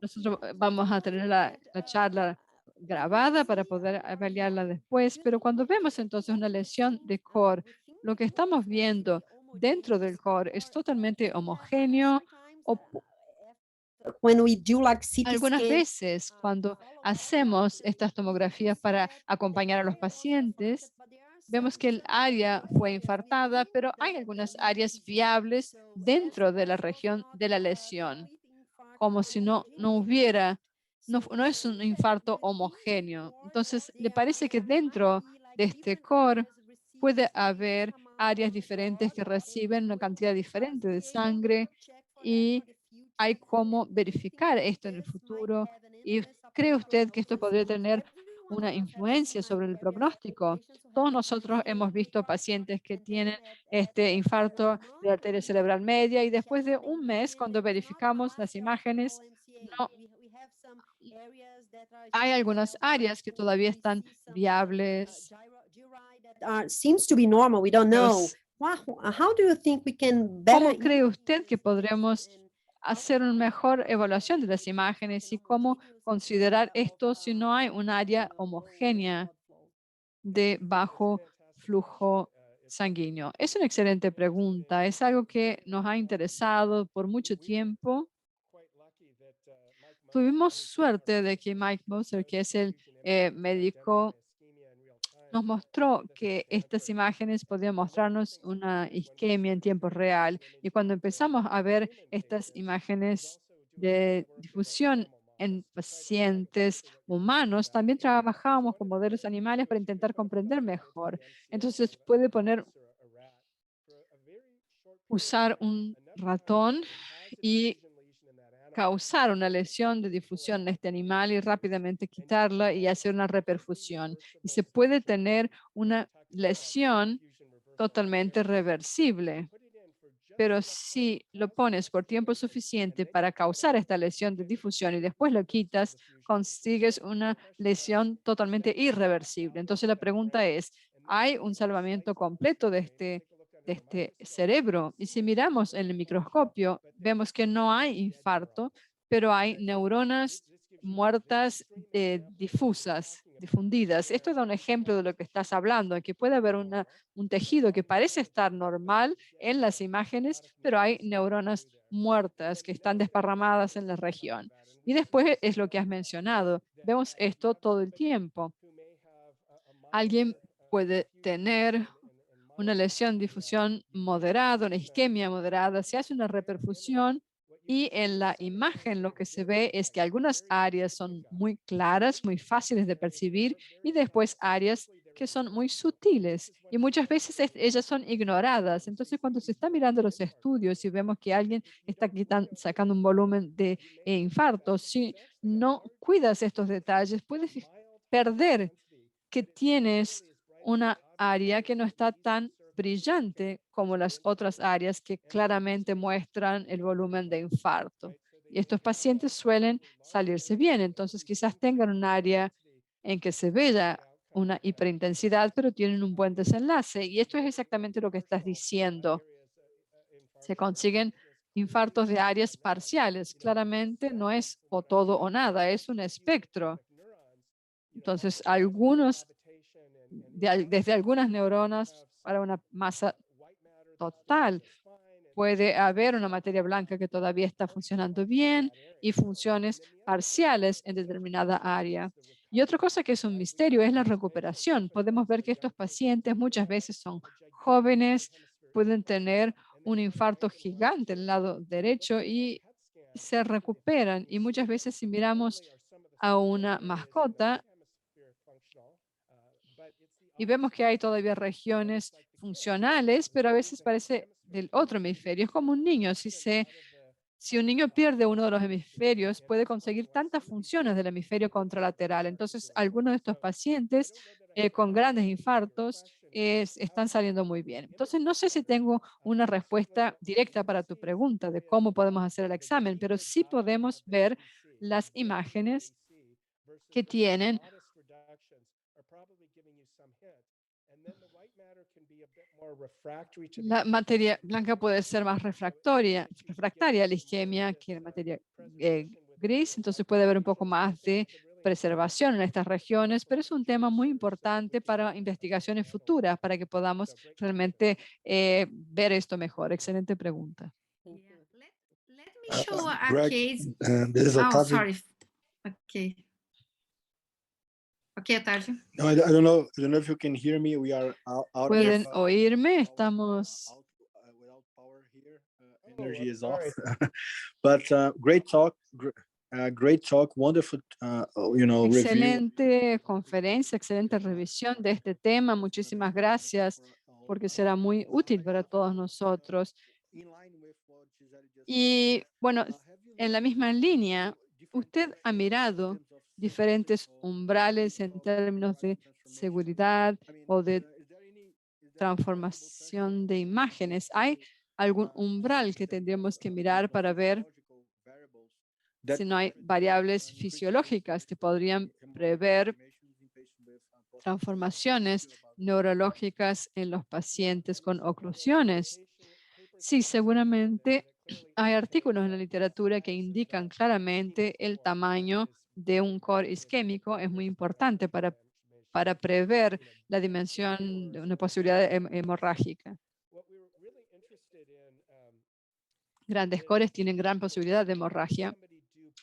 [SPEAKER 3] nosotros vamos a tener la charla grabada para poder evaluarla después, pero cuando vemos entonces una lesión de core, lo que estamos viendo dentro del core es totalmente homogéneo o
[SPEAKER 4] when we do like CT
[SPEAKER 3] algunas
[SPEAKER 4] scan,
[SPEAKER 3] veces cuando hacemos estas tomografías para acompañar a los pacientes, vemos que el área fue infartada, pero hay algunas áreas viables dentro de la región de la lesión, como si no hubiera, no es un infarto homogéneo. Entonces, ¿le parece que dentro de este core puede haber áreas diferentes que reciben una cantidad diferente de sangre y hay cómo verificar esto en el futuro? ¿Y cree usted que esto podría tener una influencia sobre el pronóstico? Todos nosotros hemos visto pacientes que tienen este infarto de la arteria cerebral media y después de un mes, cuando verificamos las imágenes, no hay algunas áreas que todavía están viables.
[SPEAKER 4] seems to be normal. We don't know.
[SPEAKER 3] Dios,
[SPEAKER 4] How do you think we can better
[SPEAKER 3] ¿cómo cree usted que podremos hacer una mejor evaluación de las imágenes y cómo considerar esto si no hay un área homogénea de bajo flujo sanguíneo? Es una excelente pregunta. Es algo que nos ha interesado por mucho tiempo. Tuvimos suerte de que Mike Moser, que es el médico, nos mostró que estas imágenes podían mostrarnos una isquemia en tiempo real. Y cuando empezamos a ver estas imágenes de difusión en pacientes humanos, también trabajábamos con modelos animales para intentar comprender mejor. Entonces puede usar un ratón y causar una lesión de difusión en este animal y rápidamente quitarla y hacer una reperfusión. Y se puede tener una lesión totalmente reversible. Pero si lo pones por tiempo suficiente para causar esta lesión de difusión y después lo quitas, consigues una lesión totalmente irreversible. Entonces la pregunta es, ¿hay un salvamiento completo de este cerebro? Y si miramos en el microscopio, vemos que no hay infarto, pero hay neuronas muertas difundidas. Esto da un ejemplo de lo que estás hablando, de que puede haber un tejido que parece estar normal en las imágenes, pero hay neuronas muertas que están desparramadas en la región. Y después es lo que has mencionado. Vemos esto todo el tiempo. Alguien puede tener una lesión de difusión moderada, una isquemia moderada, se hace una reperfusión y en la imagen lo que se ve es que algunas áreas son muy claras, muy fáciles de percibir y después áreas que son muy sutiles y muchas veces ellas son ignoradas. Entonces, cuando se está mirando los estudios y vemos que alguien está sacando un volumen de infarto, si no cuidas estos detalles, puedes perder que tienes una área que no está tan brillante como las otras áreas que claramente muestran el volumen de infarto. Y estos pacientes suelen salirse bien, entonces quizás tengan un área en que se vea una hiperintensidad, pero tienen un buen desenlace. Y esto es exactamente lo que estás diciendo. Se consiguen infartos de áreas parciales. Claramente no es o todo o nada, es un espectro. Entonces, desde algunas neuronas para una masa total, puede haber una materia blanca que todavía está funcionando bien y funciones parciales en determinada área. Y otra cosa que es un misterio es la recuperación. Podemos ver que estos pacientes muchas veces son jóvenes, pueden tener un infarto gigante en el lado derecho y se recuperan. Y muchas veces si miramos a una mascota y vemos que hay todavía regiones funcionales, pero a veces parece del otro hemisferio. Es como un niño. Si un niño pierde uno de los hemisferios, puede conseguir tantas funciones del hemisferio contralateral. Entonces, algunos de estos pacientes con grandes infartos están saliendo muy bien. Entonces, no sé si tengo una respuesta directa para tu pregunta de cómo podemos hacer el examen, pero sí podemos ver las imágenes que tienen. La materia blanca puede ser más refractaria a la isquemia que la materia gris, entonces puede haber un poco más de preservación en estas regiones, pero es un tema muy importante para investigaciones futuras, para que podamos realmente ver esto mejor. Excelente pregunta.
[SPEAKER 2] Let me show a
[SPEAKER 5] Greg,
[SPEAKER 2] case.
[SPEAKER 5] this is
[SPEAKER 2] Oh,
[SPEAKER 5] Otavio.
[SPEAKER 2] sorry. Okay. Okay, Otavio.
[SPEAKER 5] No, I don't know. I don't know if you can hear me. We are out
[SPEAKER 3] ¿Pueden
[SPEAKER 5] of,
[SPEAKER 3] oírme? Estamos...
[SPEAKER 5] without power here. Energy is off. But great talk. Great talk. Wonderful, review.
[SPEAKER 3] Excelente conferencia, excelente revisión de este tema. Muchísimas gracias porque será muy útil para todos nosotros. Y bueno, en la misma línea, usted ha mirado diferentes umbrales en términos de seguridad o de transformación de imágenes. ¿Hay algún umbral que tendríamos que mirar para ver si no hay variables fisiológicas que podrían prever transformaciones neurológicas en los pacientes con oclusiones? Sí, seguramente hay artículos en la literatura que indican claramente el tamaño de un core isquémico. Es muy importante para prever la dimensión de una posibilidad hemorrágica. Grandes cores tienen gran posibilidad de hemorragia.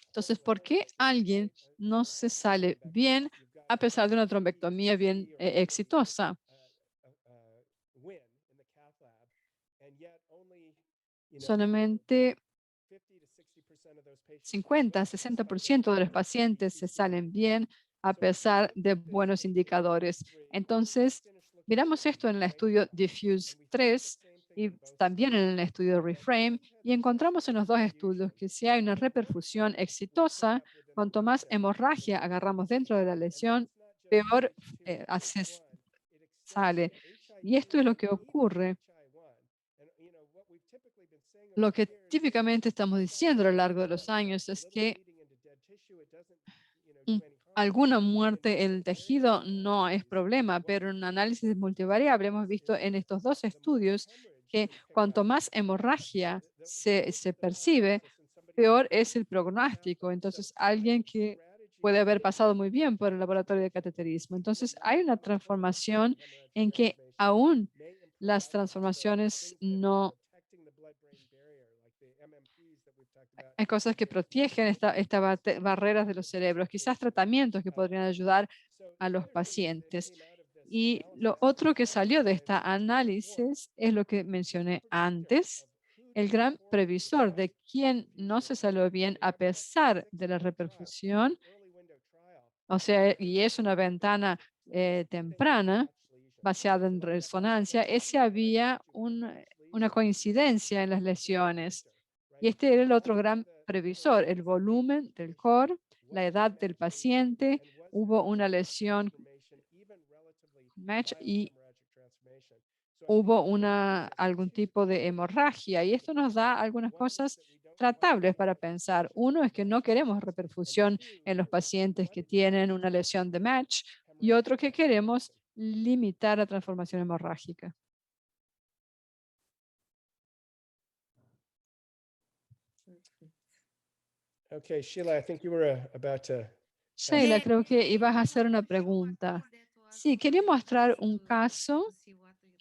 [SPEAKER 3] Entonces, ¿por qué alguien no se sale bien a pesar de una trombectomía bien exitosa? Solamente 50-60% de los pacientes se salen bien a pesar de buenos indicadores. Entonces, miramos esto en el estudio Diffuse 3 y también en el estudio Reframe, y encontramos en los dos estudios que si hay una reperfusión exitosa, cuanto más hemorragia agarramos dentro de la lesión, peor sale. Y esto es lo que ocurre. Lo que típicamente estamos diciendo a lo largo de los años es que alguna muerte en el tejido no es problema, pero en un análisis multivariable hemos visto en estos dos estudios que cuanto más hemorragia se percibe, peor es el pronóstico. Entonces, alguien que puede haber pasado muy bien por el laboratorio de cateterismo. Entonces, hay una transformación en que aún las transformaciones no... Hay cosas que protegen estas barreras de los cerebros, quizás tratamientos que podrían ayudar a los pacientes. Y lo otro que salió de esta análisis es lo que mencioné antes, el gran previsor de quién no se salió bien a pesar de la reperfusión, o sea, y es una ventana temprana basada en resonancia, es si había una coincidencia en las lesiones. Y este era el otro gran previsor, el volumen del core, la edad del paciente, hubo una lesión match y hubo algún tipo de hemorragia. Y esto nos da algunas cosas tratables para pensar. Uno es que no queremos reperfusión en los pacientes que tienen una lesión de match y otro que queremos limitar la transformación hemorrágica.
[SPEAKER 6] Okay, Sheila, I think you were about to.
[SPEAKER 3] Sheila, creo que ibas a hacer una pregunta. Sí, quería mostrar un caso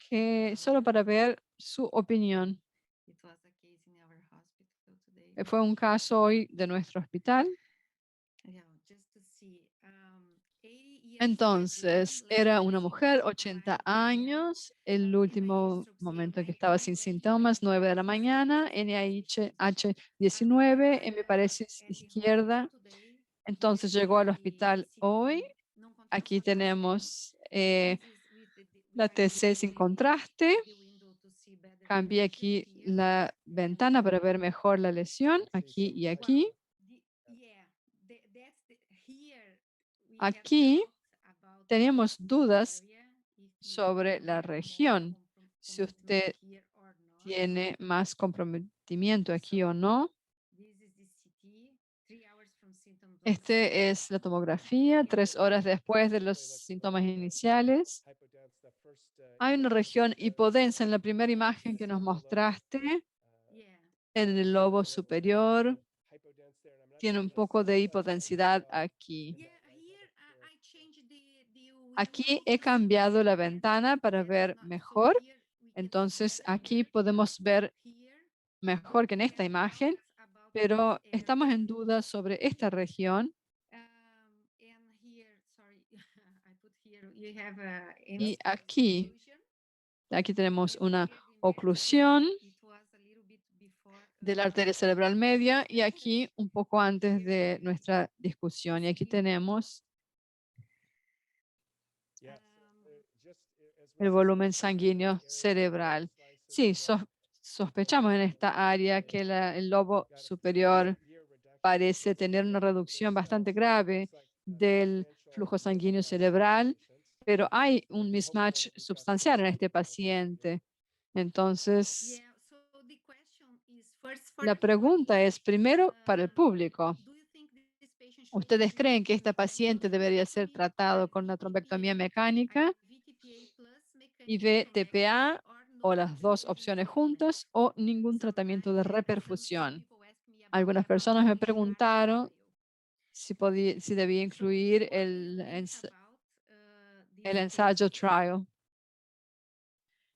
[SPEAKER 3] que solo para ver su opinión. Fue un caso hoy de nuestro hospital. Entonces, era una mujer, 80 años, el último momento que estaba sin síntomas, 9 de la mañana, NIH-19, me parece izquierda. Entonces llegó al hospital hoy. Aquí tenemos la TC sin contraste. Cambié aquí la ventana para ver mejor la lesión, aquí y aquí. Aquí tenemos dudas sobre la región, si usted tiene más comprometimiento aquí o no. Este es la tomografía, 3 horas después de los síntomas iniciales. Hay una región hipodensa en la primera imagen que nos mostraste, en el lobo superior. Tiene un poco de hipodensidad aquí. Aquí he cambiado la ventana para ver mejor. Entonces aquí podemos ver mejor que en esta imagen, pero estamos en duda sobre esta región. Y aquí tenemos una oclusión de la arteria cerebral media y aquí un poco antes de nuestra discusión. Y aquí tenemos el volumen sanguíneo cerebral. Sí, sospechamos en esta área que el lobo superior parece tener una reducción bastante grave del flujo sanguíneo cerebral, pero hay un mismatch sustancial en este paciente. Entonces, la pregunta es primero para el público. ¿Ustedes creen que esta paciente debería ser tratado con una trombectomía mecánica y VTPA o las dos opciones juntas o ningún tratamiento de reperfusión? Algunas personas me preguntaron si debía incluir el ensayo trial.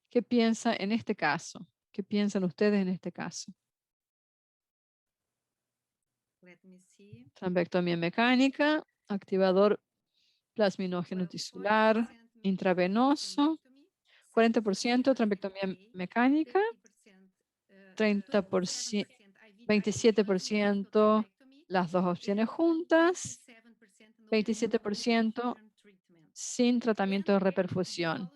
[SPEAKER 3] ¿Qué piensa en este caso? ¿Qué piensan ustedes en este caso? Trombectomía mecánica, activador plasminógeno tisular intravenoso, 40% trombectomía mecánica, 30%, 27% las dos opciones juntas, 27% sin tratamiento de reperfusión.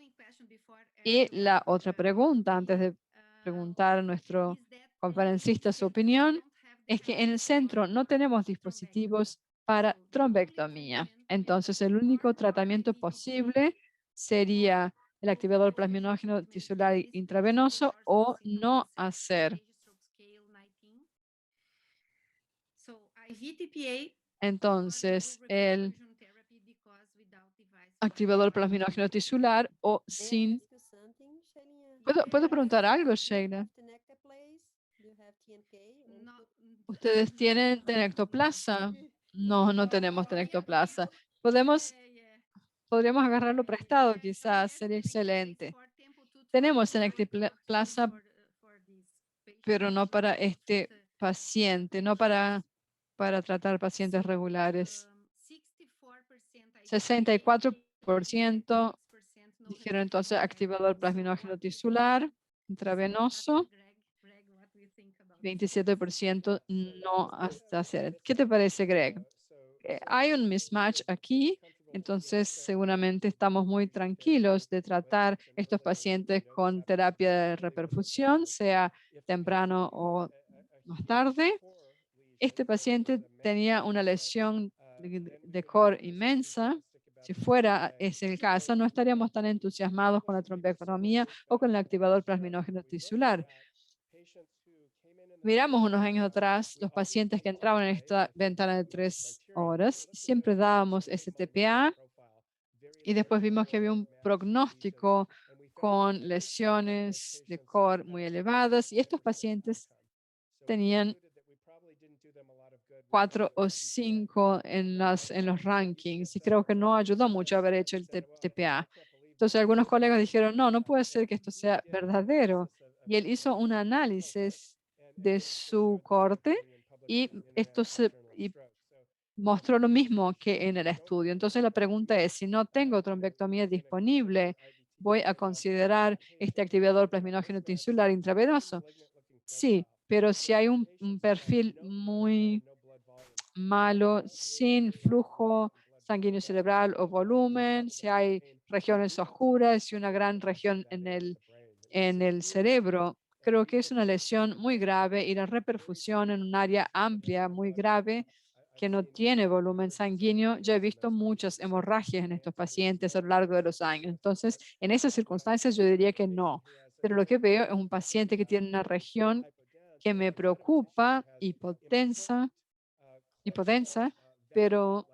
[SPEAKER 3] Y la otra pregunta, antes de preguntar a nuestro conferencista su opinión, es que en el centro no tenemos dispositivos para trombectomía. Entonces, el único tratamiento posible sería el activador plasminógeno tisular intravenoso o no hacer. Entonces, el activador plasminógeno tisular o sin... ¿Puedo preguntar algo, Sheila? ¿Ustedes tienen tenectoplasa? No, no tenemos tenectoplasa. Podríamos agarrarlo prestado, quizás, sería excelente. Tenemos tenectoplasa, pero no para este paciente, no para tratar pacientes regulares. 64% dijeron entonces activador plasminógeno tisular intravenoso. 27% no hasta hacer. ¿Qué te parece, Greg? Hay un mismatch aquí, entonces seguramente estamos muy tranquilos de tratar estos pacientes con terapia de reperfusión, sea temprano o más tarde. Este paciente tenía una lesión de core inmensa. Si fuera ese el caso, no estaríamos tan entusiasmados con la trombectomía o con el activador plasminógeno tisular. Miramos unos años atrás los pacientes que entraban en esta ventana de 3 horas, siempre dábamos STPA y después vimos que había un pronóstico con lesiones de core muy elevadas y estos pacientes tenían 4 o 5 en los rankings y creo que no ayudó mucho haber hecho el TPA. Entonces algunos colegas dijeron, no puede ser que esto sea verdadero. Y él hizo un análisis de su corte y mostró lo mismo que en el estudio. Entonces la pregunta es, si no tengo trombectomía disponible, ¿voy a considerar este activador plasminógeno tinsular intravenoso? Sí, pero si hay un perfil muy malo, sin flujo sanguíneo cerebral o volumen, si hay regiones oscuras y una gran región en el cerebro, creo que es una lesión muy grave y la reperfusión en un área amplia, muy grave, que no tiene volumen sanguíneo. Ya he visto muchas hemorragias en estos pacientes a lo largo de los años. Entonces, en esas circunstancias yo diría que no. Pero lo que veo es un paciente que tiene una región que me preocupa, hipotensa, pero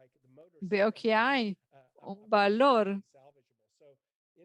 [SPEAKER 3] veo que hay un valor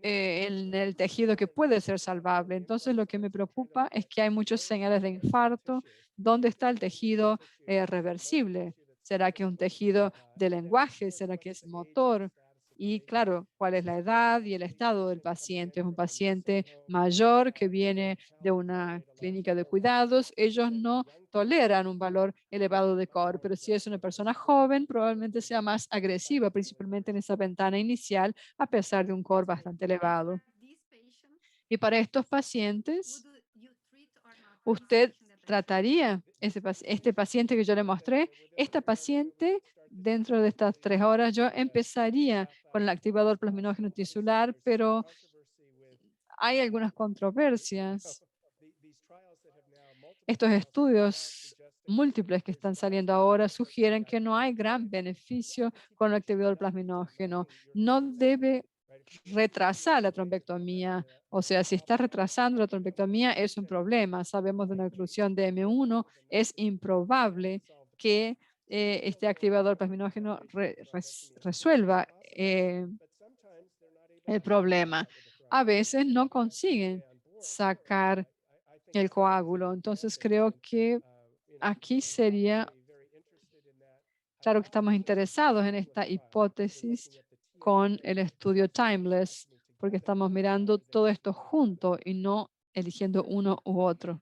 [SPEAKER 3] en el tejido que puede ser salvable. Entonces, lo que me preocupa es que hay muchos señales de infarto. ¿Dónde está el tejido reversible? ¿Será que es un tejido de lenguaje? ¿Será que es motor? Y claro, ¿cuál es la edad y el estado del paciente? Es un paciente mayor que viene de una clínica de cuidados. Ellos no toleran un valor elevado de core, pero si es una persona joven, probablemente sea más agresiva, principalmente en esa ventana inicial, a pesar de un core bastante elevado. Y para estos pacientes, ¿usted trataría este paciente que yo le mostré? Esta paciente, dentro de estas 3 horas, yo empezaría con el activador plasminógeno tisular, pero hay algunas controversias. Estos estudios múltiples que están saliendo ahora sugieren que no hay gran beneficio con el activador plasminógeno. No debe retrasar la trombectomía. O sea, si está retrasando la trombectomía es un problema. Sabemos de una oclusión de M1, es improbable que este activador plasminógeno resuelva el problema. A veces no consiguen sacar el coágulo. Entonces creo que aquí sería, claro que estamos interesados en esta hipótesis con el estudio Timeless, porque estamos mirando todo esto junto y no eligiendo uno u otro.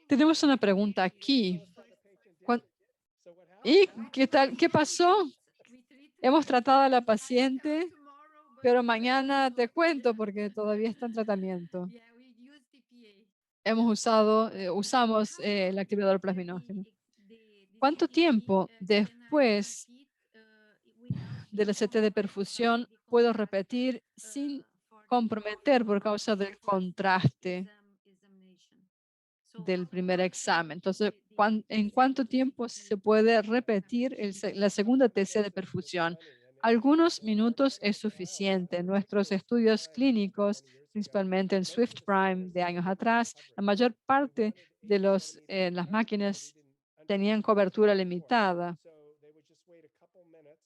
[SPEAKER 3] Tenemos una pregunta aquí. ¿Y qué tal? ¿Qué pasó? Hemos tratado a la paciente, pero mañana te cuento porque todavía está en tratamiento. Usamos el activador plasminógeno. ¿Cuánto tiempo después de la CT de perfusión puedo repetir sin comprometer por causa del contraste del primer examen? Entonces, ¿en cuánto tiempo se puede repetir la segunda TC de perfusión? Algunos minutos es suficiente. Nuestros estudios clínicos, principalmente en Swift Prime de años atrás, la mayor parte de las máquinas tenían cobertura limitada.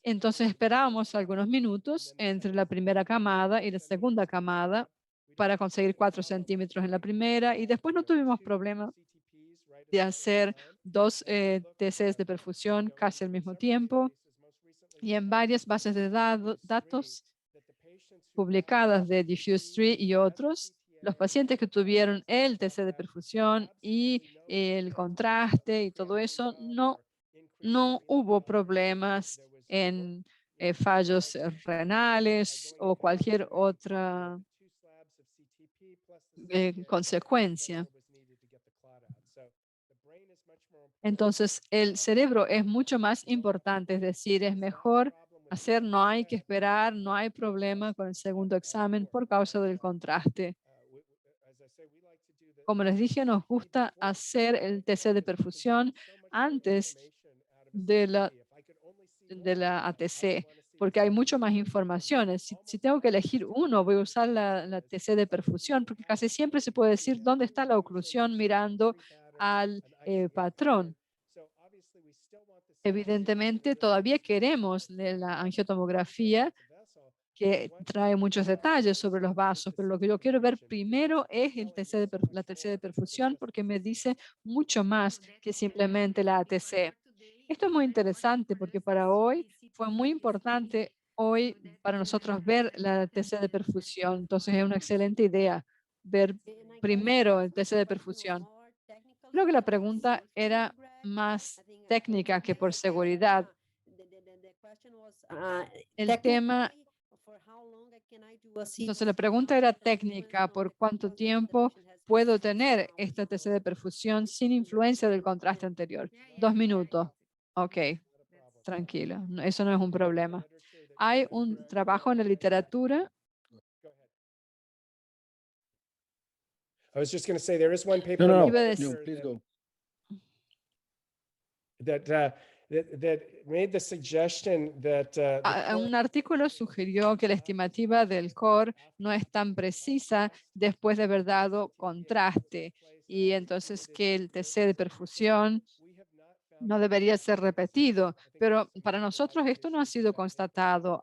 [SPEAKER 3] Entonces esperábamos algunos minutos entre la primera camada y la segunda camada para conseguir 4 centímetros en la primera y después no tuvimos problema de hacer 2 TCs de perfusión casi al mismo tiempo y en varias bases de datos publicadas de Diffuse3 y otros, los pacientes que tuvieron el TC de perfusión y el contraste y todo eso, no hubo problemas en fallos renales o cualquier otra consecuencia. Entonces, el cerebro es mucho más importante, es decir, es mejor hacer, no hay que esperar, no hay problema con el segundo examen por causa del contraste. Como les dije, nos gusta hacer el TC de perfusión antes de la ATC, porque hay mucho más información. Si tengo que elegir uno, voy a usar la TC de perfusión, porque casi siempre se puede decir dónde está la oclusión mirando al patrón. Evidentemente, todavía queremos la angiotomografía que trae muchos detalles sobre los vasos, pero lo que yo quiero ver primero es la TC de perfusión porque me dice mucho más que simplemente la ATC. Esto es muy interesante porque para hoy fue muy importante hoy para nosotros ver la TC de perfusión. Entonces es una excelente idea ver primero el TC de perfusión. Creo que la pregunta era más técnica que por seguridad.
[SPEAKER 4] The question was,
[SPEAKER 3] El tema,
[SPEAKER 4] technically, for how long can I do a
[SPEAKER 3] entonces la pregunta era técnica, ¿por cuánto tiempo puedo tener esta TC de perfusión sin influencia del contraste anterior? 2 minutos. Ok, tranquilo, eso no es un problema. Hay un trabajo en la literatura.
[SPEAKER 6] I was just going to say there is one paper
[SPEAKER 5] No,
[SPEAKER 6] in
[SPEAKER 5] no,
[SPEAKER 3] Iba a
[SPEAKER 6] the
[SPEAKER 3] decir-
[SPEAKER 5] no, please go.
[SPEAKER 6] that made the suggestion that
[SPEAKER 3] Un artículo sugirió que la estimativa del core no es tan precisa después de haber dado contraste y entonces que el TC de perfusión no debería ser repetido, pero para nosotros esto no ha sido constatado.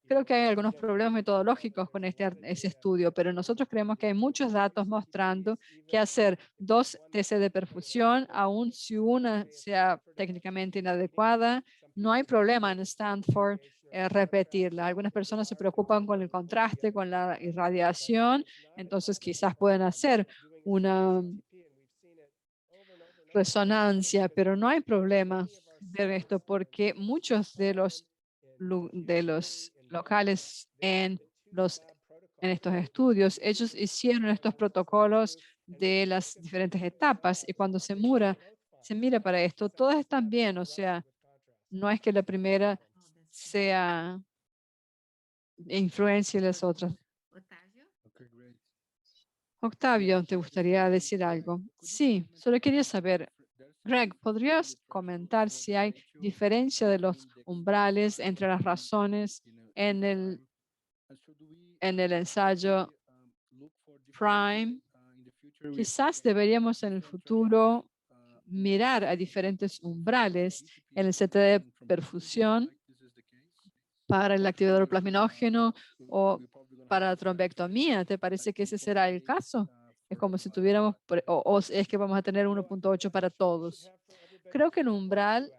[SPEAKER 3] Creo que hay algunos problemas metodológicos con ese estudio, pero nosotros creemos que hay muchos datos mostrando que hacer 2 TC de perfusión, aun si una sea técnicamente inadecuada, no hay problema en Stanford repetirla. Algunas personas se preocupan con el contraste, con la irradiación, entonces quizás pueden hacer una resonancia, pero no hay problema ver esto porque muchos de los locales en estos estudios, ellos hicieron estos protocolos de las diferentes etapas y cuando se mira para esto, todas están bien, o sea, no es que la primera sea influencia de las otras.
[SPEAKER 5] Okay, great.
[SPEAKER 3] Octavio, ¿te gustaría decir algo? Sí, solo quería saber, Greg, ¿podrías comentar si hay diferencia de los umbrales entre las razones en el ensayo Prime? Quizás deberíamos en el futuro mirar a diferentes umbrales en el CT de perfusión para el activador plasminógeno o para la trombectomía. ¿Te parece que ese será el caso? Es como si tuviéramos, o es que vamos a tener 1.8 para todos. Creo que el umbral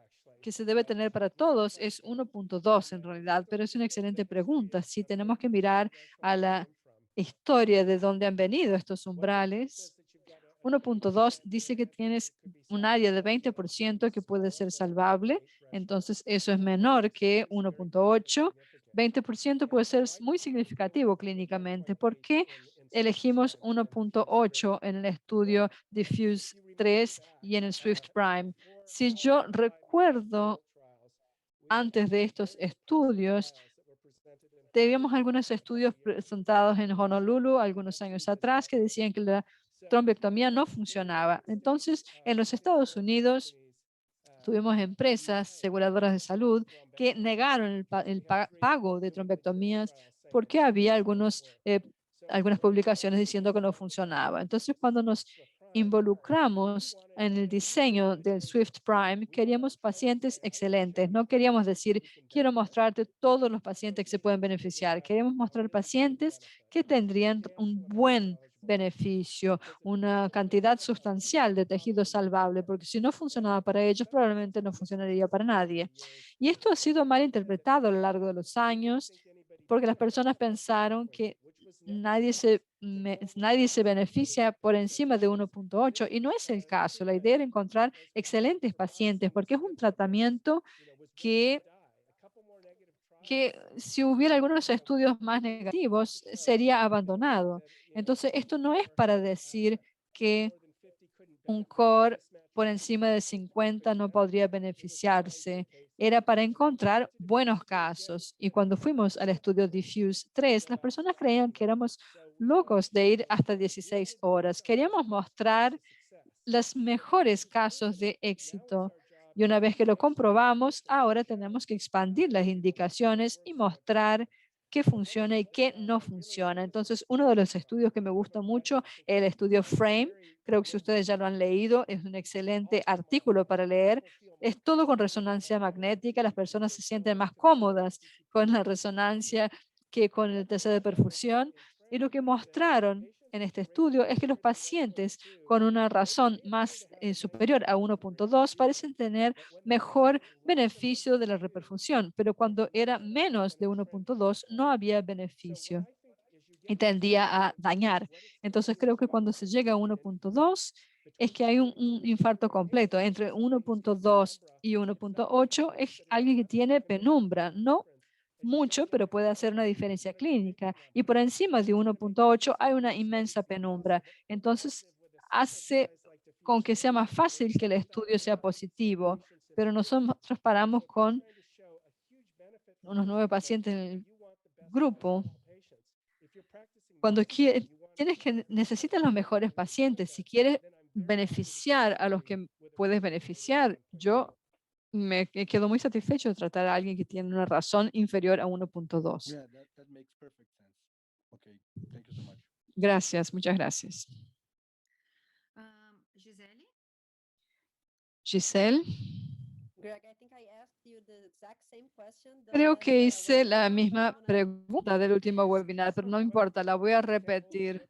[SPEAKER 3] que se debe tener para todos es 1.2 en realidad, pero es una excelente pregunta. Si tenemos que mirar a la historia de dónde han venido estos umbrales, 1.2 dice que tienes un área de 20% que puede ser salvable, entonces eso es menor que 1.8. 20% puede ser muy significativo clínicamente. ¿Por qué elegimos 1.8 en el estudio Diffuse 3 y en el Swift Prime? Si yo recuerdo antes de estos estudios, teníamos algunos estudios presentados en Honolulu algunos años atrás que decían que la trombectomía no funcionaba. Entonces, en los Estados Unidos, tuvimos empresas aseguradoras de salud que negaron el pago de trombectomías porque había algunas publicaciones diciendo que no funcionaba. Entonces, cuando nos involucramos en el diseño del Swift Prime, queríamos pacientes excelentes. No queríamos decir, quiero mostrarte todos los pacientes que se pueden beneficiar. Queríamos mostrar pacientes que tendrían un buen beneficio, una cantidad sustancial de tejido salvable, porque si no funcionaba para ellos, probablemente no funcionaría para nadie. Y esto ha sido mal interpretado a lo largo de los años, porque las personas pensaron que nadie se beneficia por encima de 1.8 y no es el caso. La idea era encontrar excelentes pacientes, porque es un tratamiento que si hubiera algunos estudios más negativos, sería abandonado. Entonces, esto no es para decir que un core por encima de 50 no podría beneficiarse. Era para encontrar buenos casos. Y cuando fuimos al estudio Diffuse 3, las personas creían que éramos locos de ir hasta 16 horas. Queríamos mostrar los mejores casos de éxito. Y una vez que lo comprobamos, ahora tenemos que expandir las indicaciones y mostrar qué funciona y qué no funciona. Entonces, uno de los estudios que me gusta mucho es el estudio Frame. Creo que si ustedes ya lo han leído, es un excelente artículo para leer. Es todo con resonancia magnética. Las personas se sienten más cómodas con la resonancia que con el TC de perfusión. Y lo que mostraron en este estudio es que los pacientes con una razón más superior a 1.2 parecen tener mejor beneficio de la reperfusión, pero cuando era menos de 1.2 no había beneficio y tendía a dañar. Entonces creo que cuando se llega a 1.2 es que hay un infarto completo. Entre 1.2 y 1.8 es alguien que tiene penumbra, no mucho, pero puede hacer una diferencia clínica. Y por encima de 1.8 hay una inmensa penumbra. Entonces, hace con que sea más fácil que el estudio sea positivo, pero nosotros paramos con unos 9 pacientes en el grupo. Cuando necesitas los mejores pacientes, si quieres beneficiar a los que puedes beneficiar, yo me quedo muy satisfecho de tratar a alguien que tiene una razón inferior a 1.2.
[SPEAKER 5] Yeah, that makes perfect sense. Okay, thank you so much.
[SPEAKER 3] Gracias, muchas gracias.
[SPEAKER 2] Gisele?
[SPEAKER 3] Giselle,
[SPEAKER 4] Greg, I think I asked you the exact same question.
[SPEAKER 3] creo que hice la
[SPEAKER 4] webinar, but
[SPEAKER 3] misma
[SPEAKER 4] I'm gonna-
[SPEAKER 3] pregunta del último webinar, pero no importa, la voy a repetir.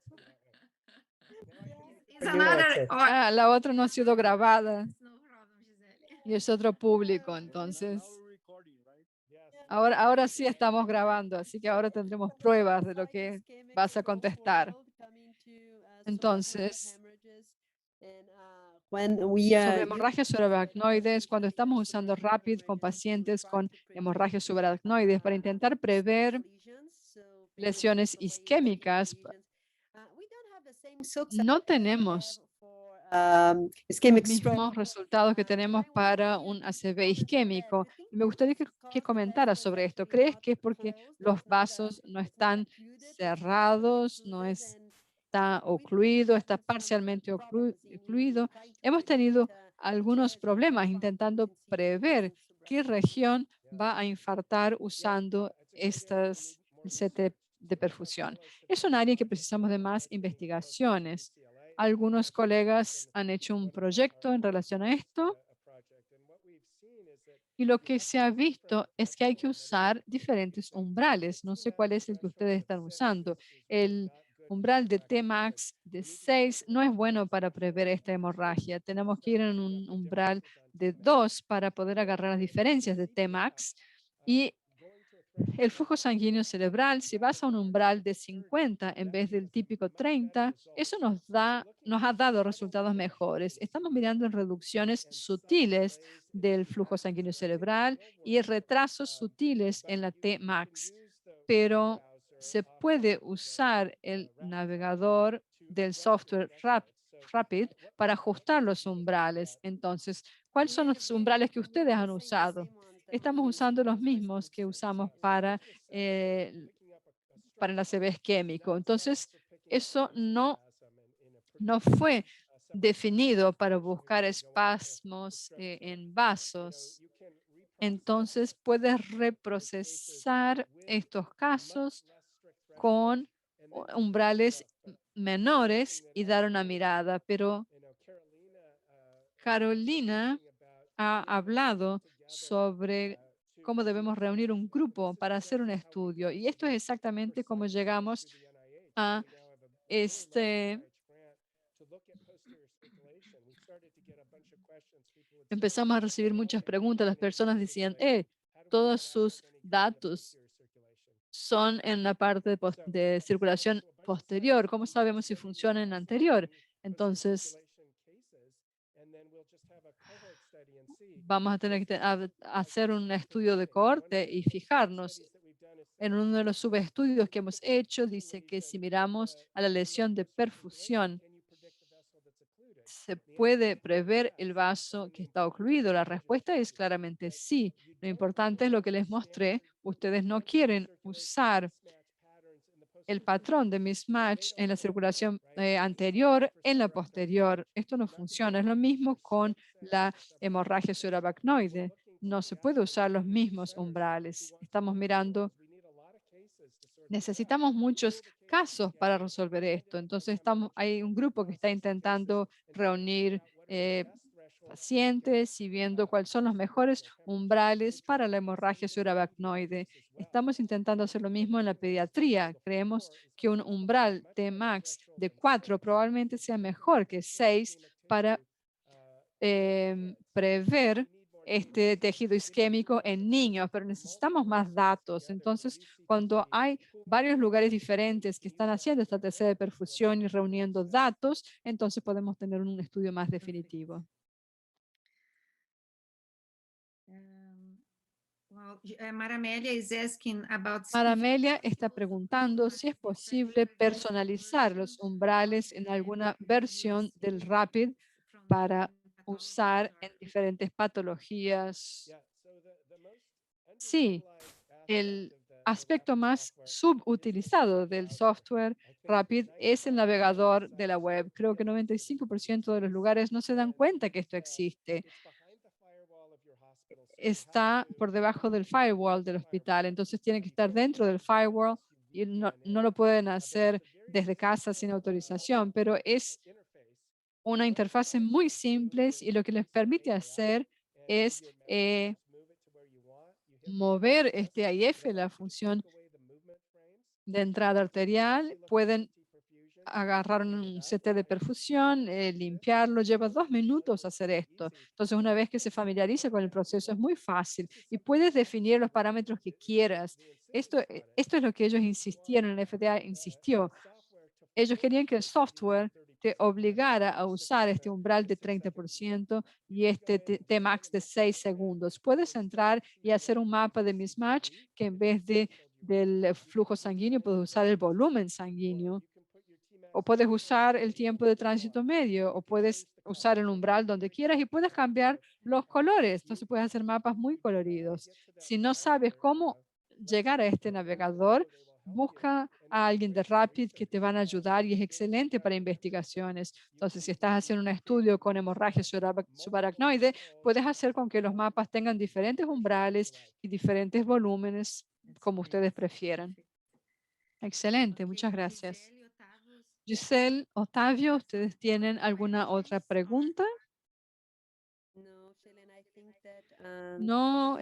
[SPEAKER 2] Is another or
[SPEAKER 3] Ah, la otra no ha sido grabada
[SPEAKER 2] no problem, Gisele.
[SPEAKER 3] y es otro público, entonces
[SPEAKER 5] Now we're recording, right?
[SPEAKER 3] ahora sí estamos grabando, así que ahora tendremos pruebas de lo que
[SPEAKER 4] Ischemic
[SPEAKER 3] vas a
[SPEAKER 4] growth
[SPEAKER 3] contestar.
[SPEAKER 4] hormone coming to,
[SPEAKER 3] Entonces,
[SPEAKER 4] subarachnoid hemorrhages. And, when we,
[SPEAKER 3] sobre
[SPEAKER 4] use
[SPEAKER 3] hemorragias subaracnoides, cuando estamos usando RAPID con pacientes con hemorragias subaracnoides para intentar prever lesiones isquémicas, no tenemos
[SPEAKER 4] ischemic
[SPEAKER 3] los
[SPEAKER 4] stroke.
[SPEAKER 3] mismos resultados que tenemos para un ACV isquémico. Y me gustaría que comentara sobre esto. ¿Crees que es porque los vasos no están cerrados, no está ocluido, está parcialmente ocluido? Hemos tenido algunos problemas intentando prever qué región va a infartar usando estas CT de perfusión. Es un área que precisamos de más investigaciones. Algunos colegas han hecho un proyecto en relación a esto y lo que se ha visto es que hay que usar diferentes umbrales. No sé cuál es el que ustedes están usando. El umbral de Tmax de 6 no es bueno para prever esta hemorragia. Tenemos que ir en un umbral de 2 para poder agarrar las diferencias de Tmax. Y el flujo sanguíneo cerebral, si vas a un umbral de 50 en vez del típico 30, eso nos ha dado resultados mejores. Estamos mirando en reducciones sutiles del flujo sanguíneo cerebral y retrasos sutiles en la Tmax, pero se puede usar el navegador del software Rapid para ajustar los umbrales. Entonces, ¿cuáles son los umbrales que ustedes han usado? Estamos usando los mismos que usamos para el ACV isquémico. Entonces, eso no fue definido para buscar espasmos en vasos. Entonces, puedes reprocesar estos casos con umbrales menores y dar una mirada, pero Carolina ha hablado sobre cómo debemos reunir un grupo para hacer un estudio. Y esto es exactamente cómo llegamos a empezamos a recibir muchas preguntas. Las personas decían, todos sus datos son en la parte de circulación posterior. ¿Cómo sabemos si funciona en la anterior? Entonces, vamos a tener que hacer un estudio de cohorte y fijarnos. En uno de los subestudios que hemos hecho, dice que si miramos a la lesión de perfusión, ¿se puede prever el vaso que está ocluido? La respuesta es claramente sí. Lo importante es lo que les mostré. Ustedes no quieren usar el patrón de mismatch en la circulación anterior en la posterior. Esto no funciona. Es lo mismo con la hemorragia subaracnoide. No se puede usar los mismos umbrales. Estamos mirando. Necesitamos muchos casos para resolver esto. Entonces, hay un grupo que está intentando reunir pacientes y viendo cuáles son los mejores umbrales para la hemorragia subaracnoide. Estamos intentando hacer lo mismo en la pediatría. Creemos que un umbral Tmax de 4 probablemente sea mejor que 6 para prever este tejido isquémico en niños, pero necesitamos más datos. Entonces, cuando hay varios lugares diferentes que están haciendo esta TC de perfusión y reuniendo datos, entonces podemos tener un estudio más definitivo.
[SPEAKER 2] Mara Amelia is asking about
[SPEAKER 3] Mara Amelia está preguntando si es posible personalizar los umbrales en alguna versión del Rapid para usar en diferentes patologías. Sí, el aspecto más subutilizado del software Rapid es el navegador de la web. Creo que 95% de los lugares no se dan cuenta que esto existe. Está por debajo del firewall del hospital, entonces tiene que estar dentro del firewall y no lo pueden hacer desde casa sin autorización, pero es una interfase muy simple y lo que les permite hacer es mover este AIF, la función de entrada arterial. Pueden agarrar un CT de perfusión, limpiarlo, lleva 2 minutos hacer esto. Entonces, una vez que se familiariza con el proceso, es muy fácil y puedes definir los parámetros que quieras. Esto es lo que ellos insistieron, el FDA insistió. Ellos querían que el software te obligara a usar este umbral de 30% y este Tmax de 6 segundos. Puedes entrar y hacer un mapa de mismatch que en vez del flujo sanguíneo, puedes usar el volumen sanguíneo. O puedes usar el tiempo de tránsito medio, o puedes usar el umbral donde quieras y puedes cambiar los colores. Entonces puedes hacer mapas muy coloridos. Si no sabes cómo llegar a este navegador, busca a alguien de Rapid que te van a ayudar y es excelente para investigaciones. Entonces, si estás haciendo un estudio con hemorragia subaracnoide, puedes hacer con que los mapas tengan diferentes umbrales y diferentes volúmenes, como ustedes prefieran. Excelente, muchas gracias. Giselle, Otavio, ¿ustedes tienen alguna otra pregunta?
[SPEAKER 4] No, Shailen, I think that,
[SPEAKER 3] No,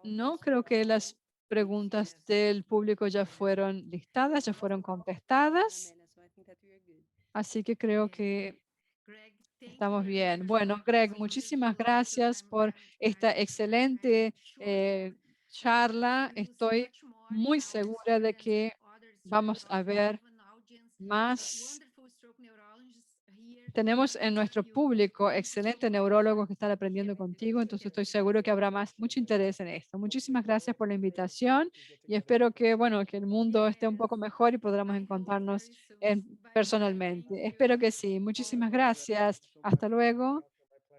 [SPEAKER 3] no creo que las preguntas del público ya fueron listadas, ya fueron contestadas,
[SPEAKER 4] Amelia, so I think that we are good.
[SPEAKER 3] así que creo que estamos bien. Bueno, Greg, muchísimas gracias por esta excelente charla. Estoy muy segura de que vamos a ver más. Tenemos en nuestro público excelentes neurólogos que están aprendiendo contigo, entonces estoy seguro que habrá mucho interés en esto. Muchísimas gracias por la invitación y espero que, bueno, que el mundo esté un poco mejor y podamos encontrarnos personalmente. Espero que sí. Muchísimas gracias. Hasta luego.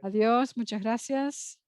[SPEAKER 3] Adiós. Muchas gracias.